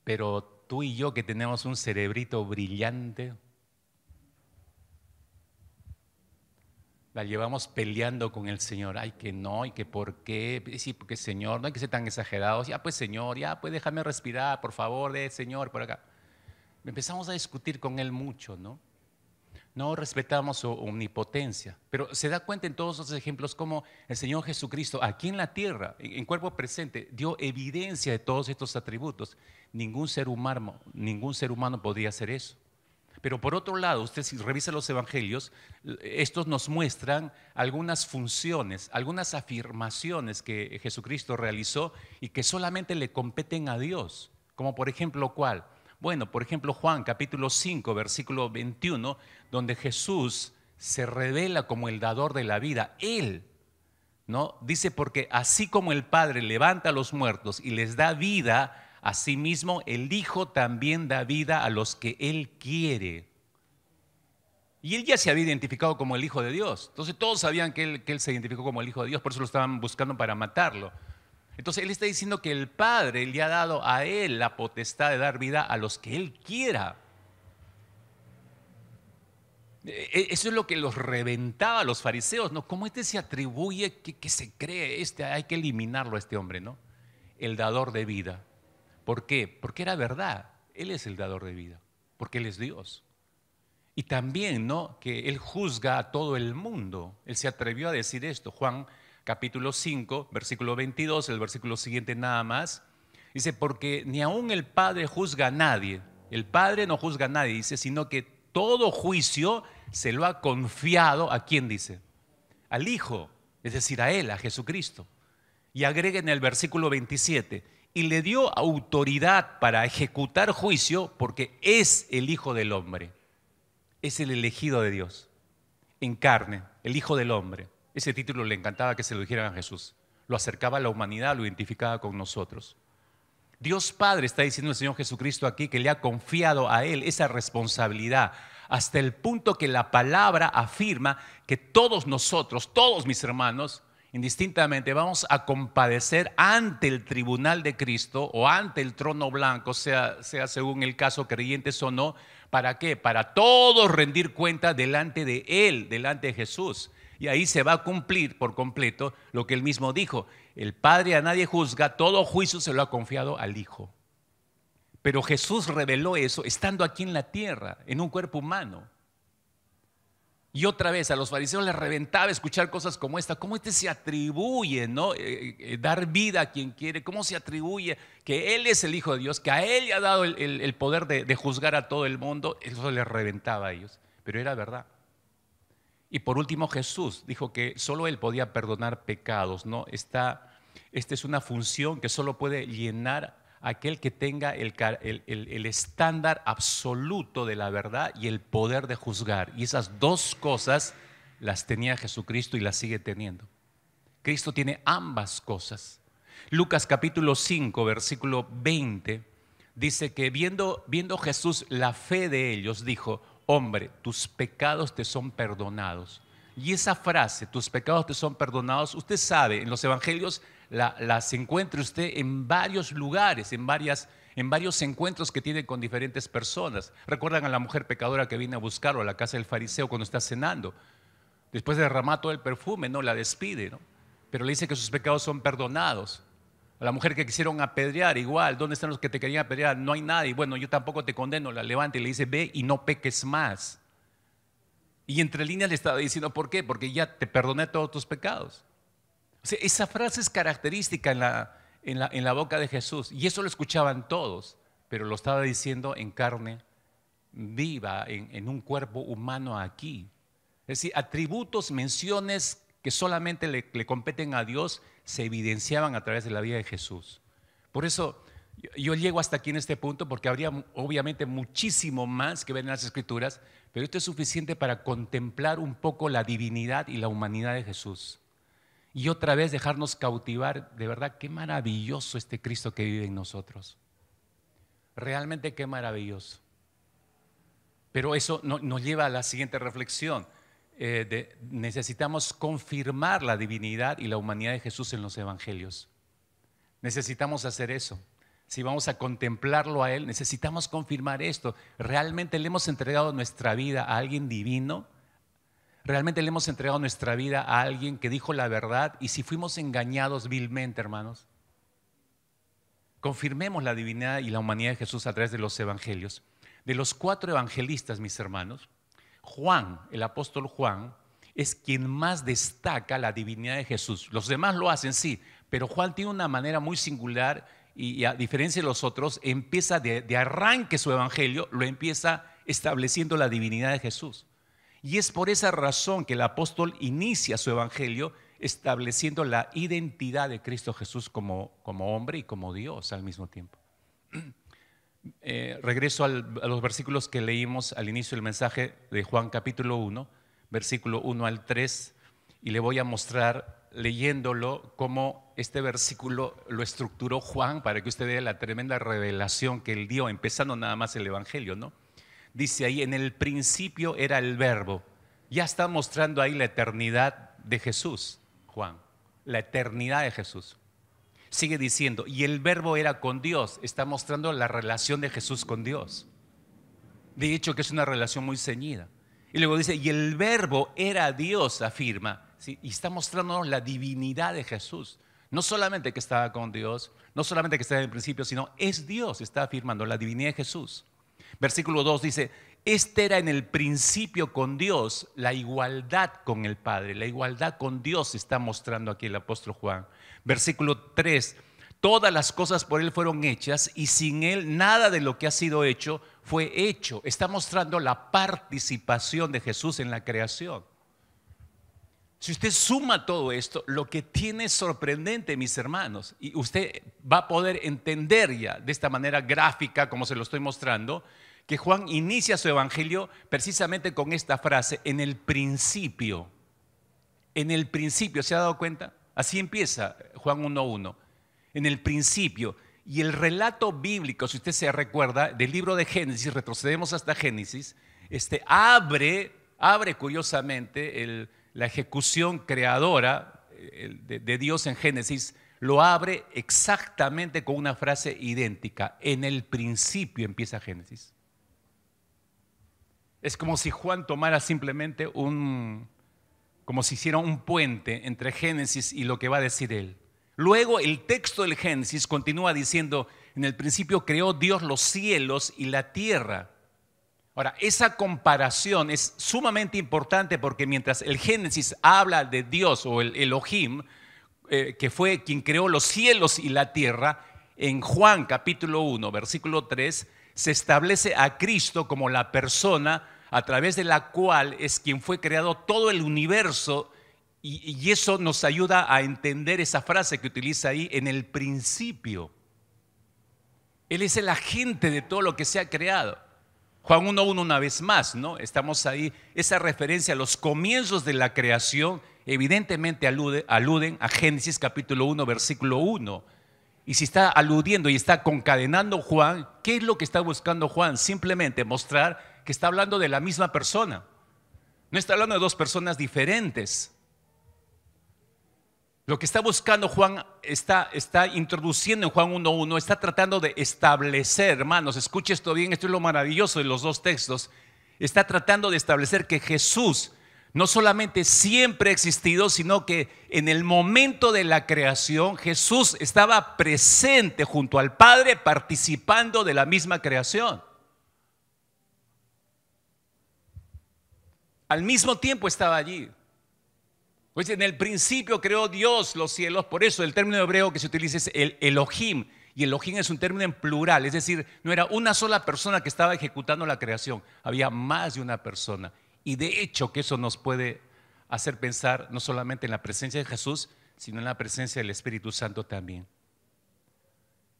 Speaker 1: Pero tú y yo que tenemos un cerebrito brillante, la llevamos peleando con el Señor. Ay, que no, y que por qué. Sí, porque Señor, no hay que ser tan exagerados. Ya pues Señor, ya pues déjame respirar, por favor, Señor, por acá. Empezamos a discutir con Él mucho, ¿no? No respetamos su omnipotencia. Pero se da cuenta en todos esos ejemplos cómo el Señor Jesucristo, aquí en la tierra, en cuerpo presente, dio evidencia de todos estos atributos. Ningún ser humano podría hacer eso. Pero por otro lado, usted si revisa los evangelios, estos nos muestran algunas funciones, algunas afirmaciones que Jesucristo realizó y que solamente le competen a Dios. Como por ejemplo, ¿cuál? Bueno, por ejemplo, Juan capítulo 5, versículo 21, donde Jesús se revela como el dador de la vida. Él, ¿no? Dice, porque así como el Padre levanta a los muertos y les da vida, asimismo el Hijo también da vida a los que Él quiere. Y Él ya se había identificado como el Hijo de Dios. Entonces todos sabían que él se identificó como el Hijo de Dios, por eso lo estaban buscando para matarlo. Entonces Él está diciendo que el Padre le ha dado a Él la potestad de dar vida a los que Él quiera. Eso es lo que los reventaba a los fariseos, ¿no? ¿Cómo se atribuye, que se cree? Hay que eliminarlo a este hombre, ¿no? El dador de vida. ¿Por qué? Porque era verdad. Él es el dador de vida, porque Él es Dios. Y también, ¿no?, que Él juzga a todo el mundo. Él se atrevió a decir esto. Juan capítulo 5, versículo 22, el versículo siguiente nada más. Dice, porque ni aún el Padre juzga a nadie. El Padre no juzga a nadie, dice, sino que todo juicio se lo ha confiado, ¿a quién dice? Al Hijo, es decir, a Él, a Jesucristo. Y agrega en el versículo 27, y le dio autoridad para ejecutar juicio porque es el Hijo del Hombre. Es el elegido de Dios, en carne, el Hijo del Hombre. Ese título le encantaba que se lo dijeran a Jesús. Lo acercaba a la humanidad, lo identificaba con nosotros. Dios Padre, está diciendo el Señor Jesucristo aquí, que le ha confiado a Él esa responsabilidad, hasta el punto que la palabra afirma que todos nosotros, todos mis hermanos, indistintamente vamos a compadecer ante el tribunal de Cristo o ante el trono blanco, sea según el caso, creyentes o no. ¿Para qué? Para todos rendir cuenta delante de Él, delante de Jesús. Y ahí se va a cumplir por completo lo que Él mismo dijo. El Padre a nadie juzga, todo juicio se lo ha confiado al Hijo. Pero Jesús reveló eso estando aquí en la tierra, en un cuerpo humano. Y otra vez a los fariseos les reventaba escuchar cosas como esta. ¿Cómo se atribuye, ¿no? Dar vida a quien quiere? ¿Cómo se atribuye que Él es el Hijo de Dios? Que a Él le ha dado el poder de juzgar a todo el mundo. Eso les reventaba a ellos. Pero era verdad. Y por último Jesús dijo que solo Él podía perdonar pecados, ¿no? Esta es una función que solo puede llenar aquel que tenga el estándar absoluto de la verdad y el poder de juzgar. Y esas dos cosas las tenía Jesucristo y las sigue teniendo. Cristo tiene ambas cosas. Lucas capítulo 5, versículo 20, dice que viendo Jesús la fe de ellos, dijo, hombre, tus pecados te son perdonados. Y esa frase, tus pecados te son perdonados, usted sabe, en los evangelios las encuentra usted en varios lugares, en varios encuentros que tiene con diferentes personas. Recuerdan a la mujer pecadora que viene a buscarlo a la casa del fariseo cuando está cenando. Después de derramar todo el perfume, ¿no?, la despide, ¿no? Pero le dice que sus pecados son perdonados. A la mujer que quisieron apedrear, igual, ¿dónde están los que te querían apedrear? No hay nadie. Bueno, yo tampoco te condeno. La levanta y le dice, ve y no peques más. Y entre líneas le estaba diciendo, ¿por qué? Porque ya te perdoné todos tus pecados. O sea, esa frase es característica en la boca de Jesús. Y eso lo escuchaban todos, pero lo estaba diciendo en carne viva, en un cuerpo humano aquí. Es decir, atributos, menciones que solamente le competen a Dios, se evidenciaban a través de la vida de Jesús. Por eso yo llego hasta aquí en este punto, porque habría obviamente muchísimo más que ver en las Escrituras, pero esto es suficiente para contemplar un poco la divinidad y la humanidad de Jesús. Y otra vez dejarnos cautivar, de verdad, qué maravilloso este Cristo que vive en nosotros. Realmente qué maravilloso. Pero eso nos lleva a la siguiente reflexión. Necesitamos confirmar la divinidad y la humanidad de Jesús en los evangelios. Necesitamos hacer eso. Si vamos a contemplarlo a Él, necesitamos confirmar esto. ¿Realmente le hemos entregado nuestra vida a alguien divino? ¿Realmente le hemos entregado nuestra vida a alguien que dijo la verdad? Y si fuimos engañados vilmente, hermanos, confirmemos la divinidad y la humanidad de Jesús a través de los evangelios. De los 4 evangelistas, mis hermanos, Juan, el apóstol Juan, es quien más destaca la divinidad de Jesús. Los demás lo hacen, sí, pero Juan tiene una manera muy singular y a diferencia de los otros, empieza de arranque su evangelio, lo empieza estableciendo la divinidad de Jesús. Y es por esa razón que el apóstol inicia su evangelio estableciendo la identidad de Cristo Jesús como hombre y como Dios al mismo tiempo. Regreso a los versículos que leímos al inicio del mensaje de Juan capítulo 1, versículo 1 al 3, y le voy a mostrar leyéndolo cómo este versículo lo estructuró Juan para que usted vea la tremenda revelación que él dio, empezando nada más el Evangelio, ¿no? Dice ahí, en el principio era el Verbo. Ya está mostrando ahí la eternidad de Jesús, Juan, la eternidad de Jesús. Sigue diciendo, y el Verbo era con Dios, está mostrando la relación de Jesús con Dios. De hecho, que es una relación muy ceñida. Y luego dice, y el Verbo era Dios, afirma, ¿sí? Y está mostrándonos la divinidad de Jesús. No solamente que estaba con Dios, no solamente que estaba en el principio, sino es Dios, está afirmando la divinidad de Jesús. Versículo 2 dice, este era en el principio con Dios, la igualdad con el Padre, la igualdad con Dios está mostrando aquí el apóstol Juan. Versículo 3, todas las cosas por Él fueron hechas y sin Él nada de lo que ha sido hecho fue hecho. Está mostrando la participación de Jesús en la creación. Si usted suma todo esto, lo que tiene es sorprendente, mis hermanos, y usted va a poder entender ya de esta manera gráfica, como se lo estoy mostrando, que Juan inicia su evangelio precisamente con esta frase, en el principio. En el principio, ¿se ha dado cuenta? Así empieza Juan 1:1. En el principio. Y el relato bíblico, si usted se recuerda, del libro de Génesis, retrocedemos hasta Génesis, abre curiosamente la ejecución creadora de Dios en Génesis, lo abre exactamente con una frase idéntica. En el principio empieza Génesis. Es como si Juan tomara simplemente como si hiciera un puente entre Génesis y lo que va a decir él. Luego el texto del Génesis continúa diciendo, en el principio creó Dios los cielos y la tierra. Ahora, esa comparación es sumamente importante porque mientras el Génesis habla de Dios o el Elohim, que fue quien creó los cielos y la tierra, en Juan capítulo 1, versículo 3, se establece a Cristo como la persona a través de la cual es quien fue creado todo el universo, y eso nos ayuda a entender esa frase que utiliza ahí, en el principio. Él es el agente de todo lo que se ha creado. Juan 1:1 una vez más, ¿no? Estamos ahí, esa referencia a los comienzos de la creación evidentemente aluden a Génesis capítulo 1, versículo 1. Y si está aludiendo y está concadenando Juan, ¿qué es lo que está buscando Juan? Simplemente mostrar que está hablando de la misma persona. No está hablando de dos personas diferentes. Lo que está buscando Juan, está introduciendo en Juan 1:1, está tratando de establecer, hermanos, escuche esto bien, esto es lo maravilloso de los dos textos. Está tratando de establecer que Jesús no solamente siempre ha existido, sino que en el momento de la creación Jesús estaba presente junto al Padre, participando de la misma creación. Al mismo tiempo estaba allí. Pues en el principio creó Dios los cielos, por eso el término hebreo que se utiliza es el Elohim, y Elohim es un término en plural, es decir, no era una sola persona que estaba ejecutando la creación, había más de una persona. Y de hecho que eso nos puede hacer pensar no solamente en la presencia de Jesús, sino en la presencia del Espíritu Santo también.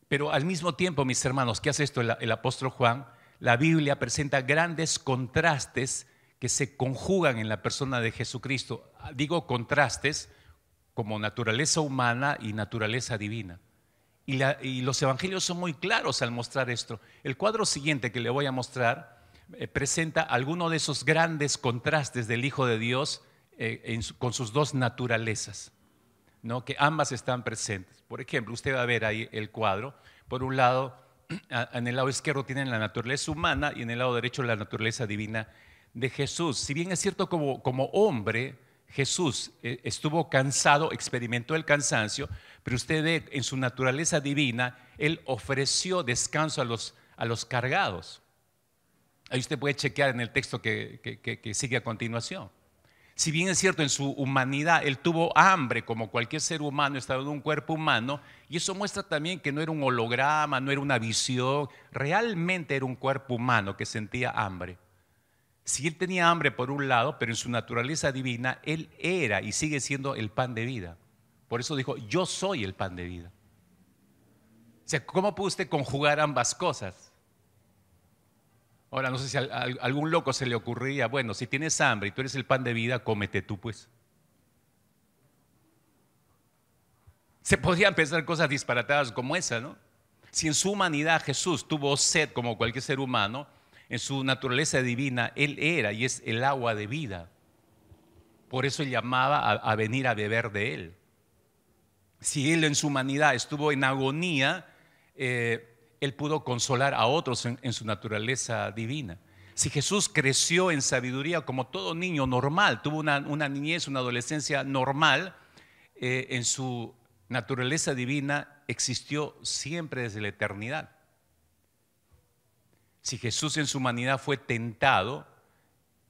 Speaker 1: Pero al mismo tiempo, mis hermanos, ¿qué hace esto el apóstol Juan? La Biblia presenta grandes contrastes que se conjugan en la persona de Jesucristo. Digo contrastes como naturaleza humana y naturaleza divina. Y los evangelios son muy claros al mostrar esto. El cuadro siguiente que le voy a mostrar presenta algunos de esos grandes contrastes del Hijo de Dios con sus dos naturalezas, ¿no? Que ambas están presentes. Por ejemplo, usted va a ver ahí el cuadro. Por un lado, en el lado izquierdo tienen la naturaleza humana y en el lado derecho la naturaleza divina de Jesús. Si bien es cierto como hombre, Jesús estuvo cansado, experimentó el cansancio, pero usted ve en su naturaleza divina, Él ofreció descanso a los cargados. Ahí usted puede chequear en el texto que sigue a continuación. Si bien es cierto en su humanidad, Él tuvo hambre como cualquier ser humano, estaba en un cuerpo humano, y eso muestra también que no era un holograma, no era una visión, realmente era un cuerpo humano que sentía hambre. Si Él tenía hambre por un lado, pero en su naturaleza divina, Él era y sigue siendo el pan de vida. Por eso dijo, yo soy el pan de vida. O sea, ¿cómo puede usted conjugar ambas cosas? Ahora, no sé si a algún loco se le ocurría, bueno, si tienes hambre y tú eres el pan de vida, cómete tú, pues. Se podrían pensar cosas disparatadas como esa, ¿no? Si en su humanidad Jesús tuvo sed como cualquier ser humano, en su naturaleza divina Él era y es el agua de vida. Por eso Él llamaba a venir a beber de Él. Si Él en su humanidad estuvo en agonía, Él pudo consolar a otros en su naturaleza divina. Si Jesús creció en sabiduría como todo niño normal, tuvo una niñez, una adolescencia normal, en su naturaleza divina existió siempre desde la eternidad. Si Jesús en su humanidad fue tentado,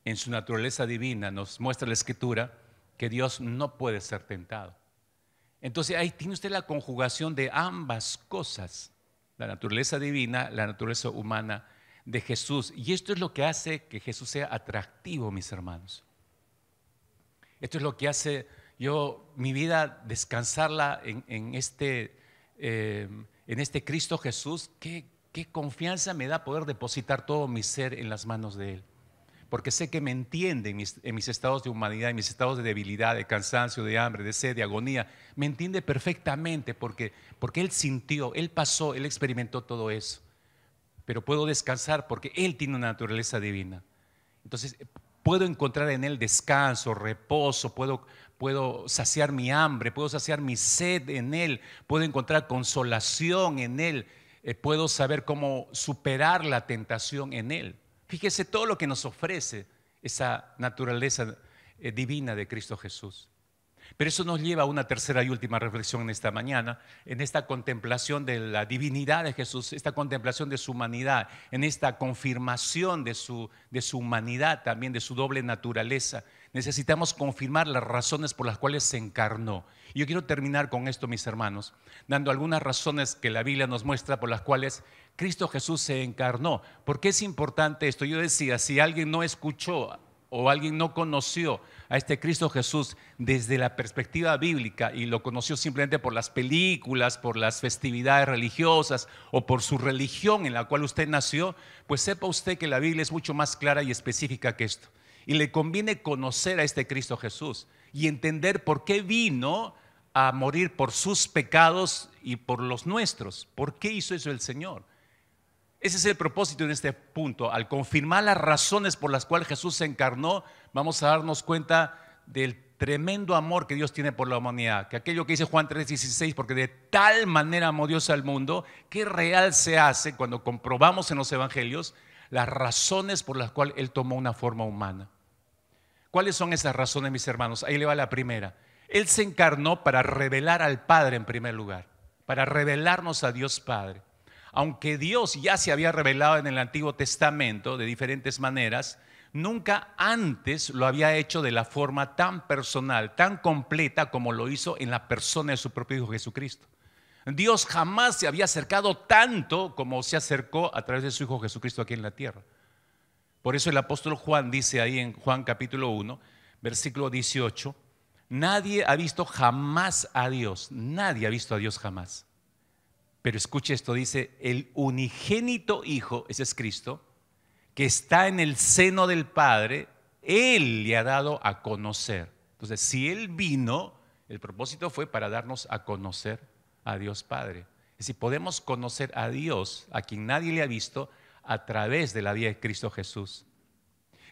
Speaker 1: en su naturaleza divina nos muestra la Escritura que Dios no puede ser tentado. Entonces ahí tiene usted la conjugación de ambas cosas, la naturaleza divina, la naturaleza humana de Jesús. Y esto es lo que hace que Jesús sea atractivo, mis hermanos. Esto es lo que hace mi vida descansarla en este Cristo Jesús. Qué confianza me da poder depositar todo mi ser en las manos de Él. Porque sé que me entiende en mis estados de humanidad, en mis estados de debilidad, de cansancio, de hambre, de sed, de agonía. Me entiende perfectamente porque Él sintió, Él pasó, Él experimentó todo eso. Pero puedo descansar porque Él tiene una naturaleza divina. Entonces puedo encontrar en Él descanso, reposo, puedo saciar mi hambre, puedo saciar mi sed en Él, puedo encontrar consolación en Él, puedo saber cómo superar la tentación en Él. Fíjese todo lo que nos ofrece esa naturaleza divina de Cristo Jesús. Pero eso nos lleva a una tercera y última reflexión en esta mañana, en esta contemplación de la divinidad de Jesús, esta contemplación de su humanidad, en esta confirmación de su humanidad, también de su doble naturaleza. Necesitamos confirmar las razones por las cuales se encarnó. Y yo quiero terminar con esto, mis hermanos, dando algunas razones que la Biblia nos muestra por las cuales Cristo Jesús se encarnó. ¿Por qué es importante esto? Yo decía, si alguien no escuchó o alguien no conoció a este Cristo Jesús desde la perspectiva bíblica y lo conoció simplemente por las películas, por las festividades religiosas o por su religión en la cual usted nació, pues sepa usted que la Biblia es mucho más clara y específica que esto. Y le conviene conocer a este Cristo Jesús y entender por qué vino a morir por sus pecados y por los nuestros. ¿Por qué hizo eso el Señor? Ese es el propósito en este punto. Al confirmar las razones por las cuales Jesús se encarnó, vamos a darnos cuenta del tremendo amor que Dios tiene por la humanidad. Que aquello que dice Juan 3:16, porque de tal manera amó Dios al mundo, que real se hace cuando comprobamos en los evangelios las razones por las cuales Él tomó una forma humana. ¿Cuáles son esas razones, mis hermanos? Ahí le va la primera. Él se encarnó para revelar al Padre en primer lugar, para revelarnos a Dios Padre. Aunque Dios ya se había revelado en el Antiguo Testamento de diferentes maneras, nunca antes lo había hecho de la forma tan personal, tan completa como lo hizo en la persona de su propio Hijo Jesucristo. Dios jamás se había acercado tanto como se acercó a través de su Hijo Jesucristo aquí en la tierra. Por eso el apóstol Juan dice ahí en Juan capítulo 1, versículo 18, nadie ha visto jamás a Dios, nadie ha visto a Dios jamás. Pero escuche esto, dice, el unigénito Hijo, ese es Cristo, que está en el seno del Padre, Él le ha dado a conocer. Entonces, si Él vino, el propósito fue para darnos a conocer a Dios Padre. Es decir, podemos conocer a Dios, a quien nadie le ha visto, a través de la vida de Cristo Jesús.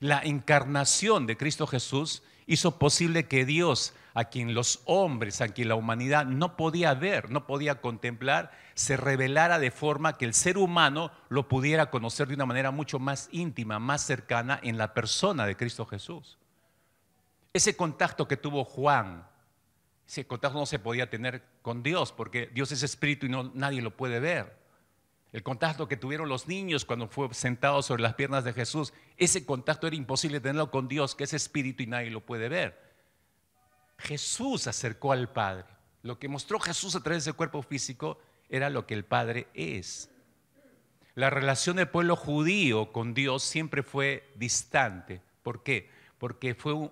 Speaker 1: La encarnación de Cristo Jesús hizo posible que Dios, a quien los hombres, a quien la humanidad no podía ver, no podía contemplar, se revelara de forma que el ser humano lo pudiera conocer de una manera mucho más íntima, más cercana en la persona de Cristo Jesús. Ese contacto que tuvo Juan, ese contacto no se podía tener con Dios porque Dios es espíritu y nadie lo puede ver. El contacto que tuvieron los niños cuando fue sentado sobre las piernas de Jesús, ese contacto era imposible tenerlo con Dios, que es espíritu y nadie lo puede ver. Jesús acercó al Padre. Lo que mostró Jesús a través del cuerpo físico era lo que el Padre es. La relación del pueblo judío con Dios siempre fue distante. ¿Por qué? Porque fue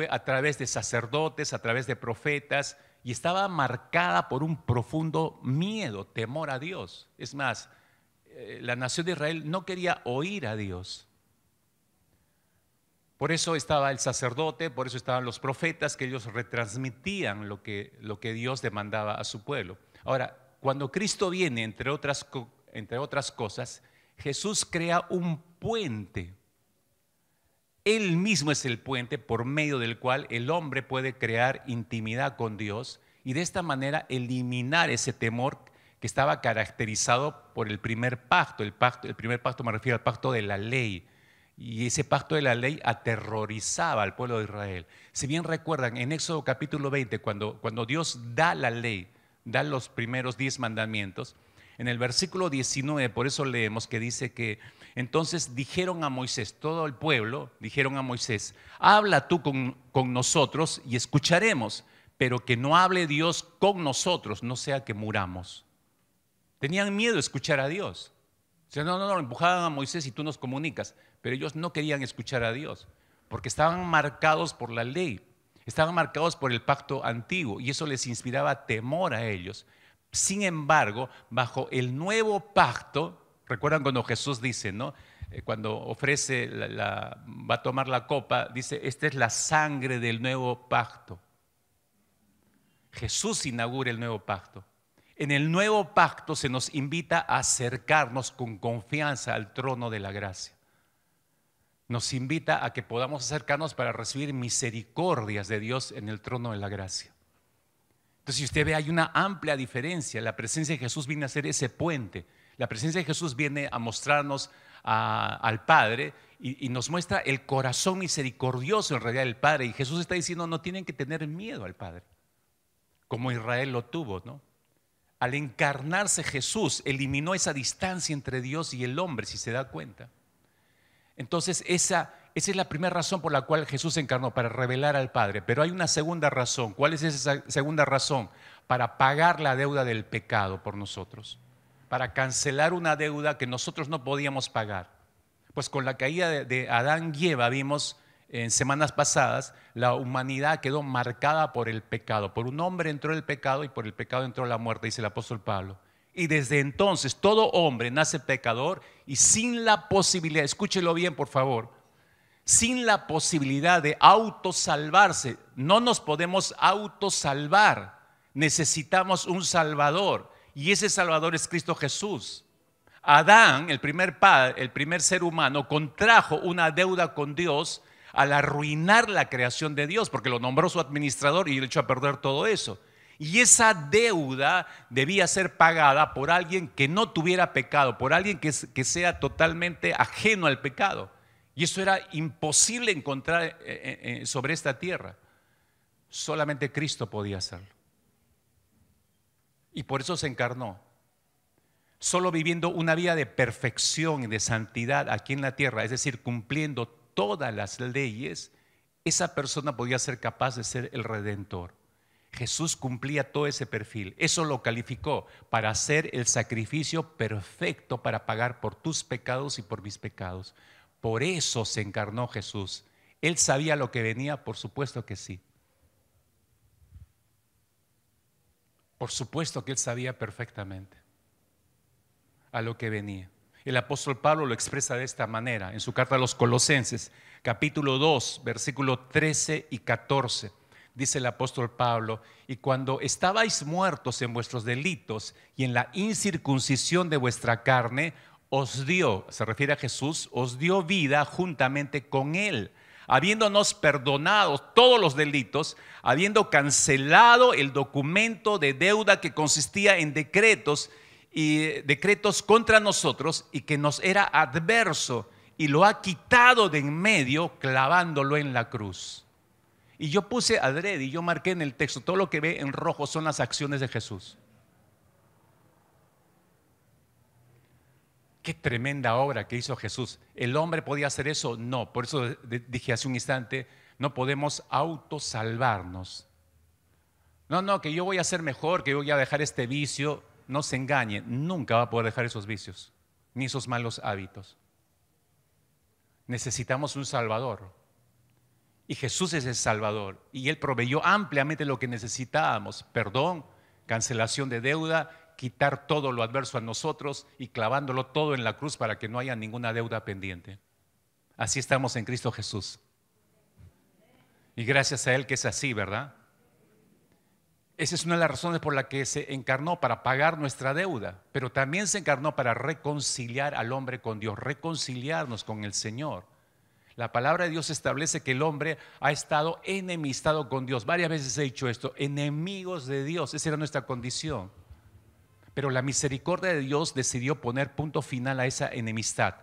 Speaker 1: a través de sacerdotes, a través de profetas, y estaba marcada por un profundo miedo, temor a Dios. Es más, la nación de Israel no quería oír a Dios. Por eso estaba el sacerdote, por eso estaban los profetas, que ellos retransmitían lo que Dios demandaba a su pueblo. Ahora, cuando Cristo viene, entre otras cosas, Jesús crea un puente. Él mismo es el puente por medio del cual el hombre puede crear intimidad con Dios y de esta manera eliminar ese temor que estaba caracterizado por el primer pacto. El primer pacto me refiero al pacto de la ley. Y ese pacto de la ley aterrorizaba al pueblo de Israel. Si bien recuerdan, en Éxodo capítulo 20, cuando Dios da la ley, da los primeros 10 mandamientos, en el versículo 19, por eso leemos que dice que entonces dijeron a Moisés, todo el pueblo, dijeron a Moisés, habla tú con nosotros y escucharemos, pero que no hable Dios con nosotros, no sea que muramos. Tenían miedo de escuchar a Dios. O sea, no, empujaban a Moisés y tú nos comunicas, pero ellos no querían escuchar a Dios, porque estaban marcados por la ley, estaban marcados por el pacto antiguo y eso les inspiraba temor a ellos. Sin embargo, bajo el nuevo pacto, recuerdan cuando Jesús dice, ¿no? Cuando ofrece, va a tomar la copa, dice, esta es la sangre del nuevo pacto. Jesús inaugura el nuevo pacto. En el nuevo pacto se nos invita a acercarnos con confianza al trono de la gracia. Nos invita a que podamos acercarnos para recibir misericordias de Dios en el trono de la gracia. Entonces, si usted ve, hay una amplia diferencia. La presencia de Jesús viene a ser ese puente. La presencia de Jesús viene a mostrarnos al Padre y nos muestra el corazón misericordioso en realidad del Padre. Y Jesús está diciendo, no tienen que tener miedo al Padre, como Israel lo tuvo, ¿no? Al encarnarse Jesús, eliminó esa distancia entre Dios y el hombre, si se da cuenta. Entonces, esa es la primera razón por la cual Jesús se encarnó, para revelar al Padre. Pero hay una segunda razón. ¿Cuál es esa segunda razón? Para pagar la deuda del pecado por nosotros. Para cancelar una deuda que nosotros no podíamos pagar. Pues con la caída de Adán y Eva, vimos en semanas pasadas, la humanidad quedó marcada por el pecado. Por un hombre entró el pecado y por el pecado entró la muerte, dice el apóstol Pablo. Y desde entonces todo hombre nace pecador y sin la posibilidad, escúchelo bien por favor, sin la posibilidad de autosalvarse. No nos podemos autosalvar, necesitamos un Salvador y ese Salvador es Cristo Jesús. Adán, el primer ser humano, contrajo una deuda con Dios al arruinar la creación de Dios, porque lo nombró su administrador y le echó a perder todo eso. Y esa deuda debía ser pagada por alguien que no tuviera pecado, por alguien que sea totalmente ajeno al pecado. Y eso era imposible encontrar sobre esta tierra. Solamente Cristo podía hacerlo. Y por eso se encarnó. Solo viviendo una vida de perfección y de santidad aquí en la tierra, es decir, cumpliendo todas las leyes, esa persona podía ser capaz de ser el Redentor. Jesús cumplía todo ese perfil. Eso lo calificó para hacer el sacrificio perfecto para pagar por tus pecados y por mis pecados. Por eso se encarnó Jesús. ¿Él sabía lo que venía? Por supuesto que sí. Por supuesto que él sabía perfectamente a lo que venía. El apóstol Pablo lo expresa de esta manera en su carta a los Colosenses, capítulo 2, versículo 13 y 14. Dice el apóstol Pablo: y cuando estabais muertos en vuestros delitos y en la incircuncisión de vuestra carne, os dio, se refiere a Jesús, os dio vida juntamente con Él, habiéndonos perdonado todos los delitos, habiendo cancelado el documento de deuda que consistía en decretos contra nosotros y que nos era adverso, y lo ha quitado de en medio, clavándolo en la cruz. Y yo puse adrede y yo marqué en el texto, todo lo que ve en rojo son las acciones de Jesús. Qué tremenda obra que hizo Jesús. ¿El hombre podía hacer eso? No. Por eso dije hace un instante, no podemos autosalvarnos. No, que yo voy a ser mejor, que yo voy a dejar este vicio. No se engañe, nunca va a poder dejar esos vicios, ni esos malos hábitos. Necesitamos un Salvador. Y Jesús es el Salvador. Y Él proveyó ampliamente lo que necesitábamos: perdón, cancelación de deuda, quitar todo lo adverso a nosotros y clavándolo todo en la cruz para que no haya ninguna deuda pendiente. Así estamos en Cristo Jesús. Y gracias a Él que es así, ¿verdad? Esa es una de las razones por la que se encarnó, para pagar nuestra deuda, pero también se encarnó para reconciliar al hombre con Dios, reconciliarnos con el Señor. La palabra de Dios establece que el hombre ha estado enemistado con Dios. Varias veces he dicho esto, enemigos de Dios, esa era nuestra condición. Pero la misericordia de Dios decidió poner punto final a esa enemistad.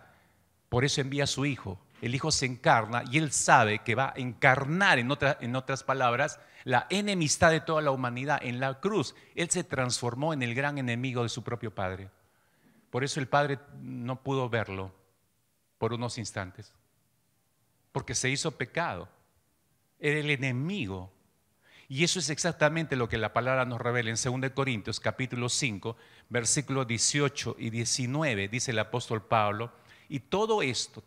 Speaker 1: Por eso envía a su Hijo. El Hijo se encarna y Él sabe que va a encarnar, en otras palabras, la enemistad de toda la humanidad en la cruz. Él se transformó en el gran enemigo de su propio Padre. Por eso el Padre no pudo verlo por unos instantes, porque se hizo pecado. Era el enemigo. Y eso es exactamente lo que la palabra nos revela en 2 Corintios capítulo 5, versículos 18 y 19, dice el apóstol Pablo. Y todo esto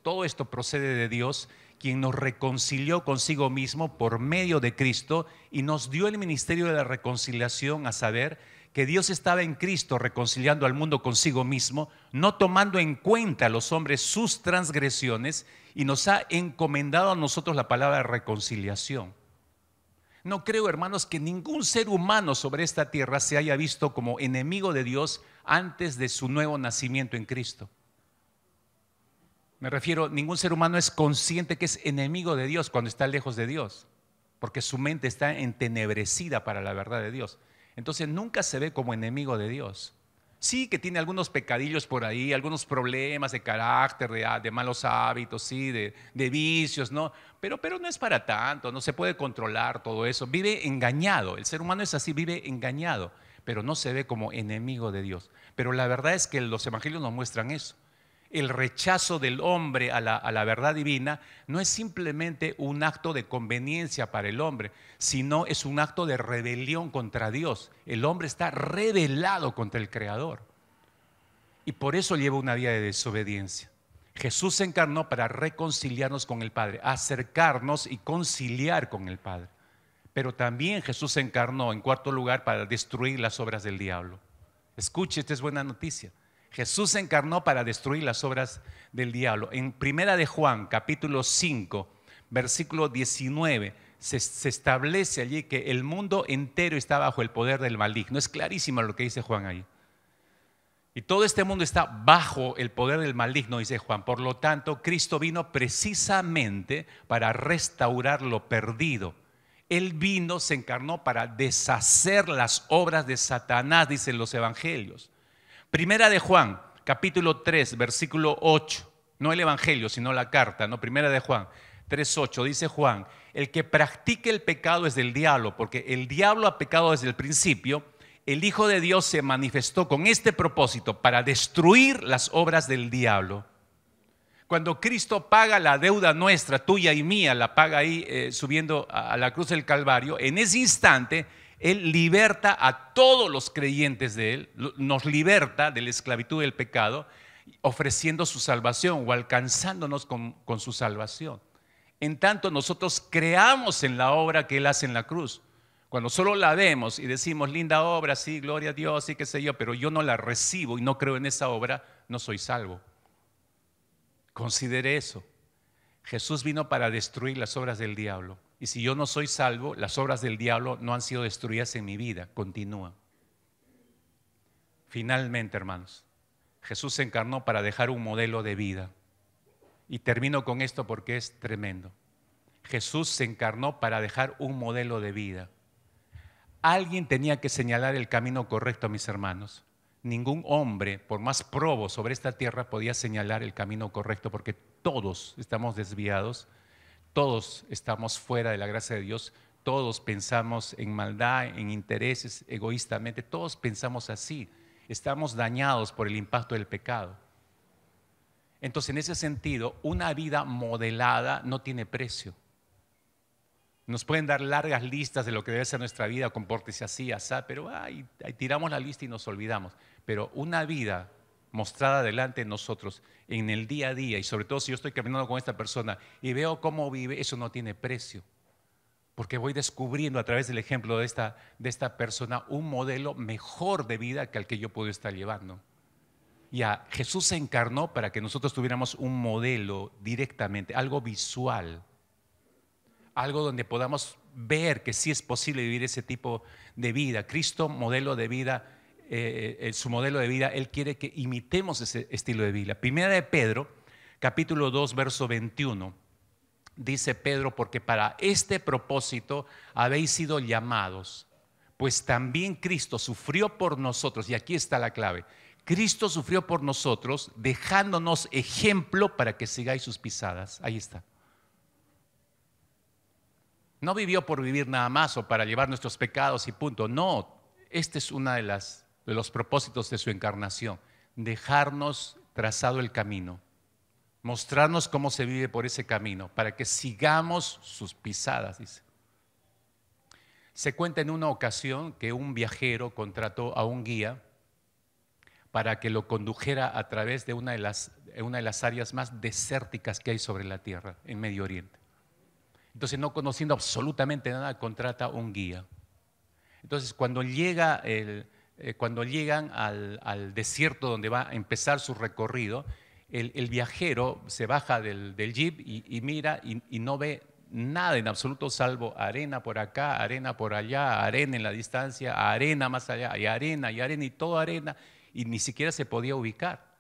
Speaker 1: procede de Dios, quien nos reconcilió consigo mismo por medio de Cristo y nos dio el ministerio de la reconciliación, a saber, que Dios estaba en Cristo reconciliando al mundo consigo mismo, no tomando en cuenta a los hombres sus transgresiones, y nos ha encomendado a nosotros la palabra de reconciliación. No creo, hermanos, que ningún ser humano sobre esta tierra se haya visto como enemigo de Dios antes de su nuevo nacimiento en Cristo. Me refiero, ningún ser humano es consciente que es enemigo de Dios cuando está lejos de Dios, porque su mente está entenebrecida para la verdad de Dios. Entonces nunca se ve como enemigo de Dios. Sí que tiene algunos pecadillos por ahí, algunos problemas de carácter, de malos hábitos, sí, de vicios, ¿no? Pero no es para tanto, no se puede controlar todo eso. Vive engañado, el ser humano es así, vive engañado, pero no se ve como enemigo de Dios. Pero la verdad es que los evangelios nos muestran eso. El rechazo del hombre a la verdad divina no es simplemente un acto de conveniencia para el hombre, sino es un acto de rebelión contra Dios. El hombre está rebelado contra el Creador y por eso lleva una vida de desobediencia. Jesús se encarnó para reconciliarnos con el Padre, acercarnos y conciliar con el Padre. Pero también Jesús se encarnó, en cuarto lugar, para destruir las obras del diablo. Escuche, esta es buena noticia. Jesús se encarnó para destruir las obras del diablo. En Primera de Juan, capítulo 5, versículo 19, se establece allí que el mundo entero está bajo el poder del maligno. Es clarísimo lo que dice Juan ahí. Y todo este mundo está bajo el poder del maligno, dice Juan. Por lo tanto, Cristo vino precisamente para restaurar lo perdido. Él vino, se encarnó para deshacer las obras de Satanás, dicen los evangelios. Primera de Juan, capítulo 3, versículo 8, no el evangelio, sino la carta, no, Primera de Juan 3:8, dice Juan: el que practique el pecado es del diablo, porque el diablo ha pecado desde el principio. El Hijo de Dios se manifestó con este propósito, para destruir las obras del diablo. Cuando Cristo paga la deuda nuestra, tuya y mía, la paga ahí subiendo a la cruz del Calvario, en ese instante Él liberta a todos los creyentes de Él, nos liberta de la esclavitud del pecado, ofreciendo su salvación o alcanzándonos con su salvación. En tanto nosotros creamos en la obra que Él hace en la cruz. Cuando solo la vemos y decimos linda obra, sí, gloria a Dios, sí, qué sé yo, pero yo no la recibo y no creo en esa obra, no soy salvo. Considere eso. Jesús vino para destruir las obras del diablo. Y si yo no soy salvo, las obras del diablo no han sido destruidas en mi vida, continúan. Finalmente, hermanos, Jesús se encarnó para dejar un modelo de vida. Y termino con esto porque es tremendo. Jesús se encarnó para dejar un modelo de vida. Alguien tenía que señalar el camino correcto, mis hermanos. Ningún hombre, por más probo sobre esta tierra, podía señalar el camino correcto, porque todos estamos desviados, todos estamos fuera de la gracia de Dios, todos pensamos en maldad, en intereses, egoístamente, todos pensamos así, estamos dañados por el impacto del pecado. Entonces, en ese sentido, una vida modelada no tiene precio. Nos pueden dar largas listas de lo que debe ser nuestra vida, compórtese así, asá, pero ahí tiramos la lista y nos olvidamos. Pero una vida mostrada delante de nosotros en el día a día, y sobre todo si yo estoy caminando con esta persona y veo cómo vive, eso no tiene precio. porque voy descubriendo a través del ejemplo de esta persona un modelo mejor de vida que el que yo puedo estar llevando. Ya, Jesús se encarnó para que nosotros tuviéramos un modelo directamente, algo visual, algo donde podamos ver que sí es posible vivir ese tipo de vida. Cristo, modelo de vida, su modelo de vida, Él quiere que imitemos ese estilo de vida. Primera de Pedro, capítulo 2, verso 21, dice Pedro, porque para este propósito habéis sido llamados, pues también Cristo sufrió por nosotros, y aquí está la clave. Cristo sufrió por nosotros, dejándonos ejemplo para que sigáis sus pisadas. Ahí está. No vivió por vivir nada más o para llevar nuestros pecados y punto. No, este es uno de los propósitos de su encarnación. Dejarnos trazado el camino. Mostrarnos cómo se vive por ese camino, para que sigamos sus pisadas, dice. Se cuenta en una ocasión que un viajero contrató a un guía para que lo condujera a través de una de las áreas más desérticas que hay sobre la tierra, en Medio Oriente. Entonces, no conociendo absolutamente nada, contrata un guía. Entonces, cuando llegan al desierto donde va a empezar su recorrido, el viajero se baja del jeep y mira y no ve nada en absoluto, salvo arena por acá, arena por allá, arena en la distancia, arena más allá, y arena, y toda arena, y ni siquiera se podía ubicar.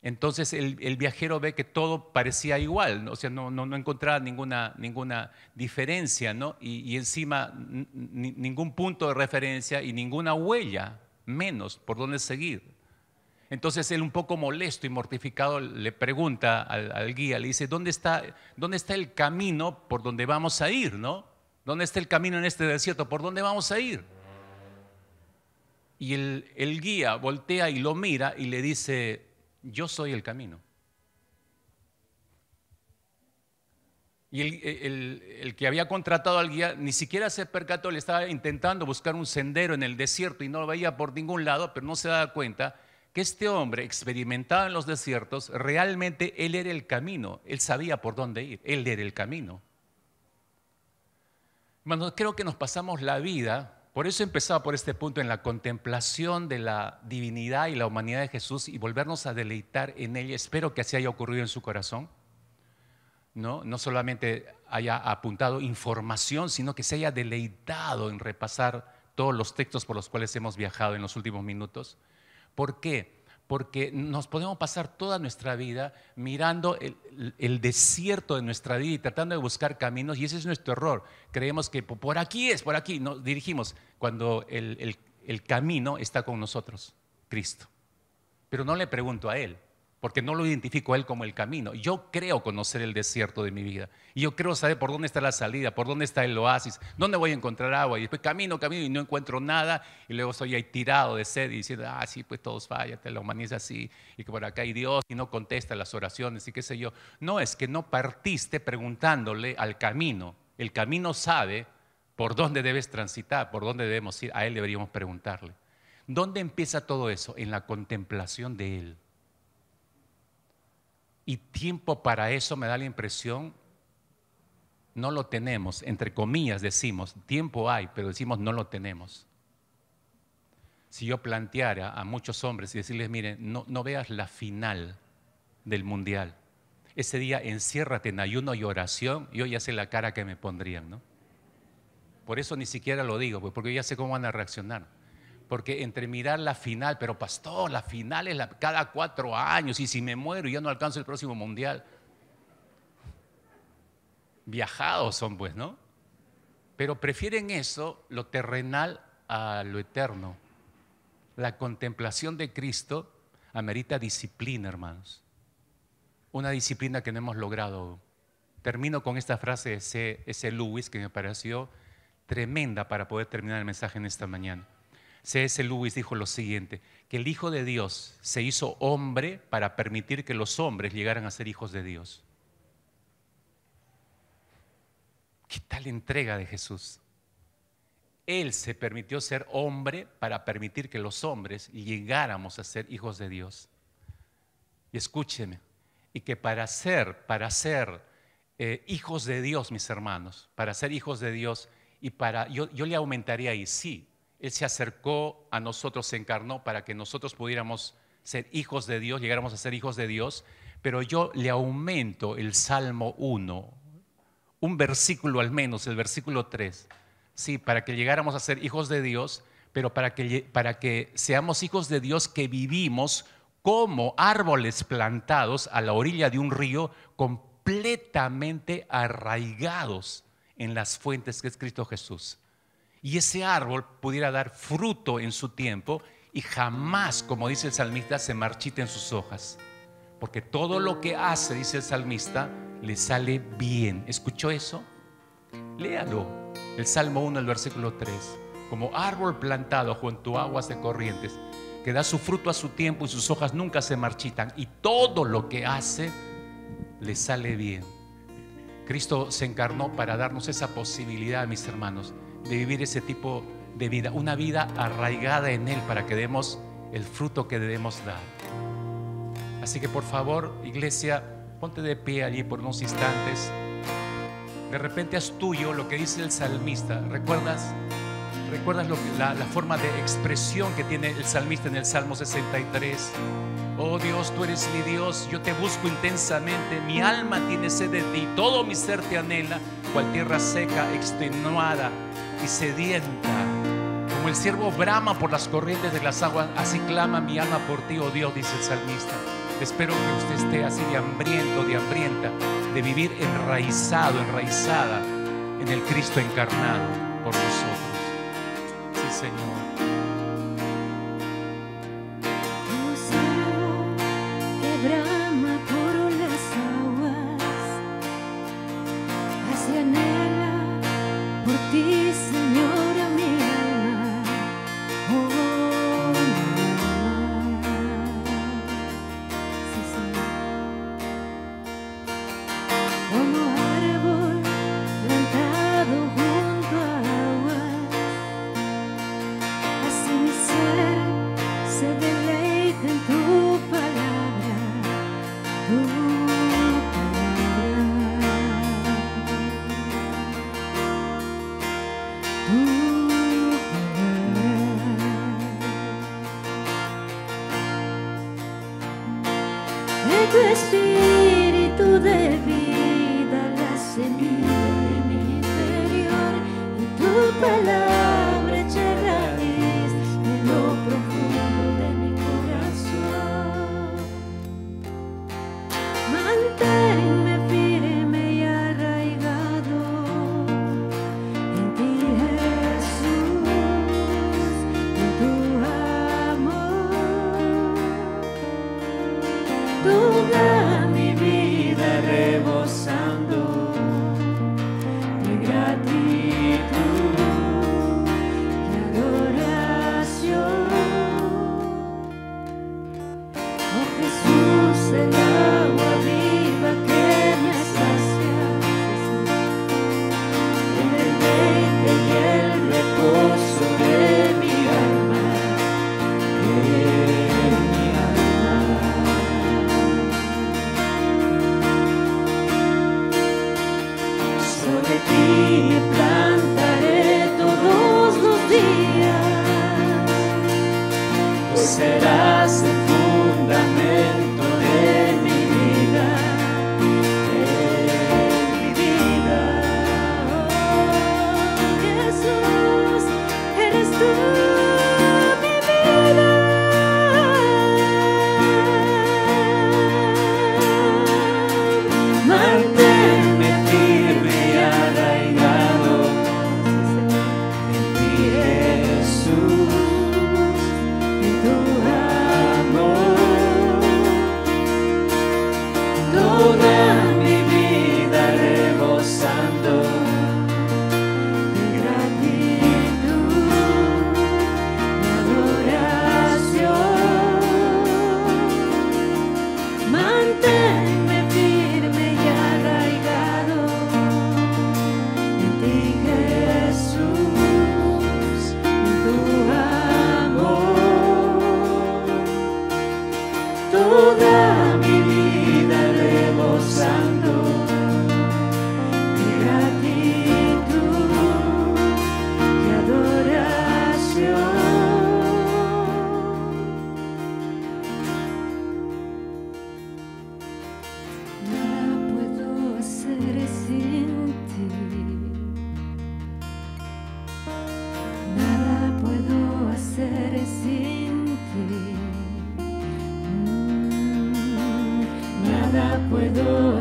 Speaker 1: Entonces el viajero ve que todo parecía igual, ¿no? O sea, no encontraba ninguna diferencia, ¿no? Y encima ningún punto de referencia y ninguna huella, menos por dónde seguir. Entonces él, un poco molesto y mortificado, le pregunta al guía, le dice, ¿dónde está el camino por donde vamos a ir, ¿no? ¿Dónde está el camino en este desierto? ¿Por dónde vamos a ir? Y el guía voltea y lo mira y le dice, yo soy el camino. Y el que había contratado al guía ni siquiera se percató, le estaba intentando buscar un sendero en el desierto y no lo veía por ningún lado, pero no se daba cuenta que este hombre, experimentado en los desiertos, realmente él era el camino, él sabía por dónde ir, él era el camino. Bueno, creo que nos pasamos la vida, por eso empezaba por este punto, en la contemplación de la divinidad y la humanidad de Jesús y volvernos a deleitar en ella. Espero que así haya ocurrido en su corazón. No solamente haya apuntado información, sino que se haya deleitado en repasar todos los textos por los cuales hemos viajado en los últimos minutos. ¿Por qué? Porque nos podemos pasar toda nuestra vida mirando el desierto de nuestra vida y tratando de buscar caminos, y ese es nuestro error. Creemos que por aquí es, por aquí nos dirigimos, cuando el camino está con nosotros, Cristo. Pero no le pregunto a Él, porque no lo identifico a Él como el camino. Yo creo conocer el desierto de mi vida. Y yo creo saber por dónde está la salida, por dónde está el oasis, dónde voy a encontrar agua. Y después camino y no encuentro nada. Y luego estoy ahí tirado de sed y diciendo, sí, pues todos fallan, la humanidad es así. Y que por acá hay Dios y no contesta las oraciones y qué sé yo. No, es que no partiste preguntándole al camino. El camino sabe por dónde debes transitar, por dónde debemos ir. A Él deberíamos preguntarle. ¿Dónde empieza todo eso? En la contemplación de Él. Y tiempo para eso, me da la impresión, no lo tenemos. Entre comillas decimos, tiempo hay, pero decimos no lo tenemos. Si yo planteara a muchos hombres y decirles, miren, no veas la final del mundial. Ese día enciérrate en ayuno y oración, yo ya sé la cara que me pondrían, ¿no? Por eso ni siquiera lo digo, porque yo ya sé cómo van a reaccionar. Porque entre mirar la final, pero pastor, la final es cada 4 años, y si me muero y ya no alcanzo el próximo mundial. Viajados son, pues, ¿no? Pero prefieren eso, lo terrenal, a lo eterno. La contemplación de Cristo amerita disciplina, hermanos. Una disciplina que no hemos logrado. Termino con esta frase de C.S. Lewis, que me pareció tremenda para poder terminar el mensaje en esta mañana. C.S. Lewis dijo lo siguiente, que el Hijo de Dios se hizo hombre para permitir que los hombres llegaran a ser hijos de Dios. ¿Qué tal entrega de Jesús? Él se permitió ser hombre para permitir que los hombres llegáramos a ser hijos de Dios. Y escúcheme, y que para ser hijos de Dios, mis hermanos, para ser hijos de Dios. Y yo le aumentaría ahí, sí, Él se acercó a nosotros, se encarnó para que nosotros pudiéramos ser hijos de Dios, llegáramos a ser hijos de Dios, pero yo le aumento el Salmo 1, un versículo al menos, el versículo 3, sí, para que llegáramos a ser hijos de Dios, pero para que seamos hijos de Dios que vivimos como árboles plantados a la orilla de un río, completamente arraigados en las fuentes que es Cristo Jesús. Y ese árbol pudiera dar fruto en su tiempo y jamás, como dice el salmista, se marchiten sus hojas. Porque todo lo que hace, dice el salmista, le sale bien. ¿Escuchó eso? Léalo. El Salmo 1, el versículo 3. Como árbol plantado junto a aguas de corrientes, que da su fruto a su tiempo y sus hojas nunca se marchitan. Y todo lo que hace le sale bien. Cristo se encarnó para darnos esa posibilidad, mis hermanos, de vivir ese tipo de vida, una vida arraigada en Él para que demos el fruto que debemos dar. Así que por favor, iglesia, ponte de pie allí por unos instantes. De repente haz tuyo lo que dice el salmista. ¿Recuerdas la forma de expresión que tiene el salmista en el Salmo 63? Oh Dios, tú eres mi Dios, yo te busco intensamente, mi alma tiene sed de ti, todo mi ser te anhela, cual tierra seca, extenuada y sedienta. Como el ciervo brama por las corrientes de las aguas, así clama mi alma por ti, oh Dios, dice el salmista. Espero que usted esté así de hambriento, de hambrienta, de vivir enraizada en el Cristo encarnado por nosotros. Sí, Señor.
Speaker 2: Brama por las aguas, así anhela por ti, Señora, mi alma. Oh, sí, Señor. Como árbol plantado junto a aguas, así mi ser se deleita en tu palabra. De tu espíritu de vida, la semilla de mi interior, y tu palabra echa raíz en lo profundo de mi corazón. Manténme firme y arraigado en ti, Jesús, en tu amor. Toda mi vida rebosando de gratitud y adoración. Oh Jesús, el agua viva que me sacia, el deleite y el reposo de mi alma, sobre ti me plantaré todos los días, tú serás el fundamento de mi vida, Oh, Jesús, eres tú mi vida. Manténme firme y arraigado en ti, Jesús, en tu amor.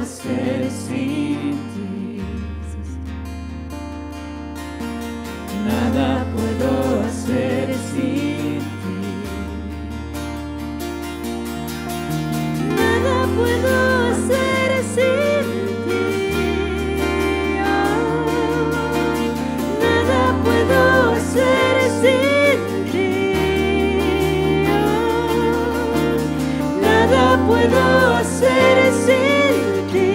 Speaker 2: hacer sin ti. Nada puedo hacer sin ti. Nada puedo hacer sin ti. Nada puedo hacer sin ti. Nada puedo hacer sin ti.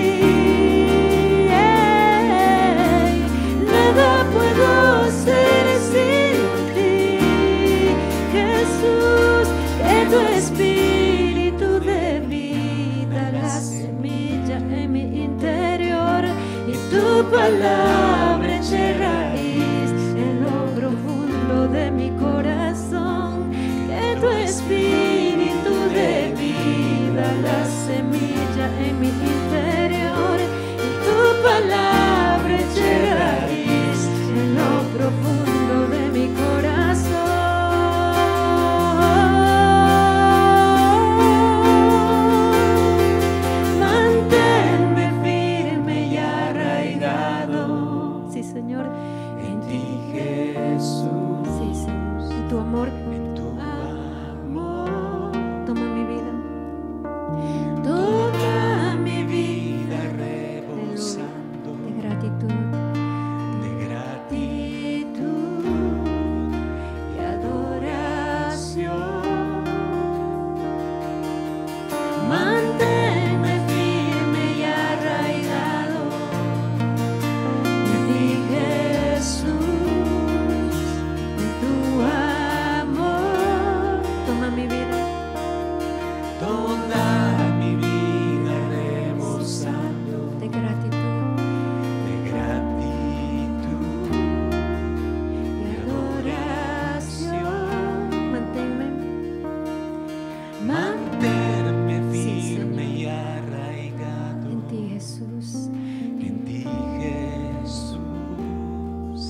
Speaker 2: Nada puedo hacer sin ti. Jesús, que tu espíritu de vida, la semilla en mi interior, y tu palabra eche raíz en lo profundo de mi corazón. Que tu espíritu de vida, la semilla en mi interior, y tu palabra eche raíz en lo profundo de mi corazón. Manténme firme y arraigado, sí, Señor,
Speaker 3: En ti, Jesús,
Speaker 2: sí, Señor, en tu amor,
Speaker 3: en tu amor,
Speaker 2: toma mi vida,
Speaker 3: toda mi vida rebosando
Speaker 2: de gratitud,
Speaker 3: de gratitud
Speaker 2: y adoración. Manténme firme y arraigado en ti, Jesús, en tu amor. Toma mi vida,
Speaker 3: toda mi vida rebosando
Speaker 2: de gratitud
Speaker 3: de gratitud
Speaker 2: y adoración. Manténme,
Speaker 3: mantenerme
Speaker 2: Sí,
Speaker 3: firme
Speaker 2: Señor.
Speaker 3: y arraigado
Speaker 2: en ti, Jesús,
Speaker 3: en ti, Jesús,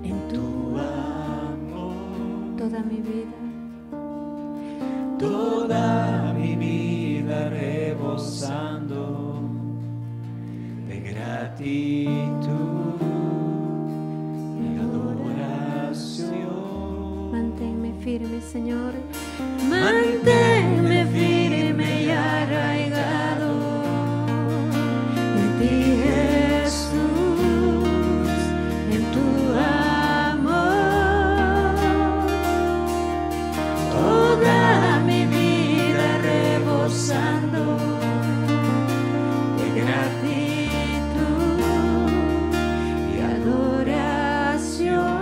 Speaker 2: en
Speaker 3: tu
Speaker 2: tu
Speaker 3: amor.
Speaker 2: toda mi vida.
Speaker 3: Toda mi vida rebosando de gratitud y adoración.
Speaker 2: Manténme firme, Señor. Manténme firme y arraigado en ti, Jesús, en tu amor. Toda mi vida rebosando de gratitud y adoración.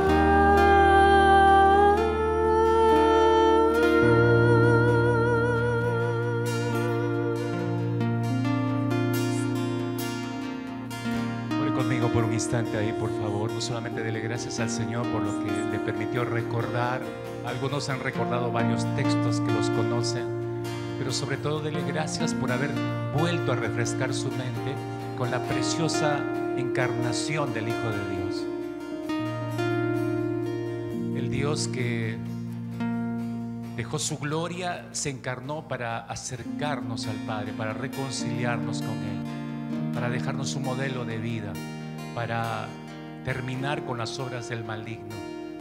Speaker 1: Ore conmigo por un instante ahí, por favor. No solamente dele gracias al Señor por lo que le permitió recordar. Algunos han recordado varios textos que los conocen, pero sobre todo dele gracias por haber vuelto a refrescar su mente con la preciosa encarnación del Hijo de Dios. El Dios que dejó su gloria, se encarnó para acercarnos al Padre, para reconciliarnos con Él, para dejarnos un modelo de vida, para terminar con las obras del maligno,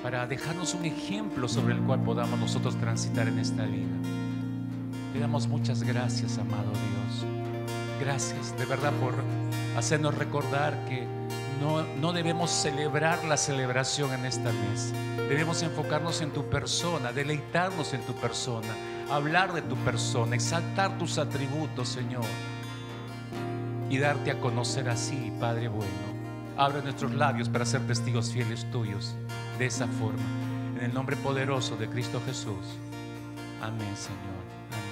Speaker 1: para dejarnos un ejemplo sobre el cual podamos nosotros transitar en esta vida. Le damos muchas gracias, amado Dios. Gracias de verdad por hacernos recordar que no debemos celebrar la celebración en esta mesa. Debemos enfocarnos en tu persona, deleitarnos en tu persona, hablar de tu persona, exaltar tus atributos, Señor, y darte a conocer así, Padre bueno. Abre nuestros labios para ser testigos fieles tuyos de esa forma. En el nombre poderoso de Cristo Jesús. Amén, Señor. Amén.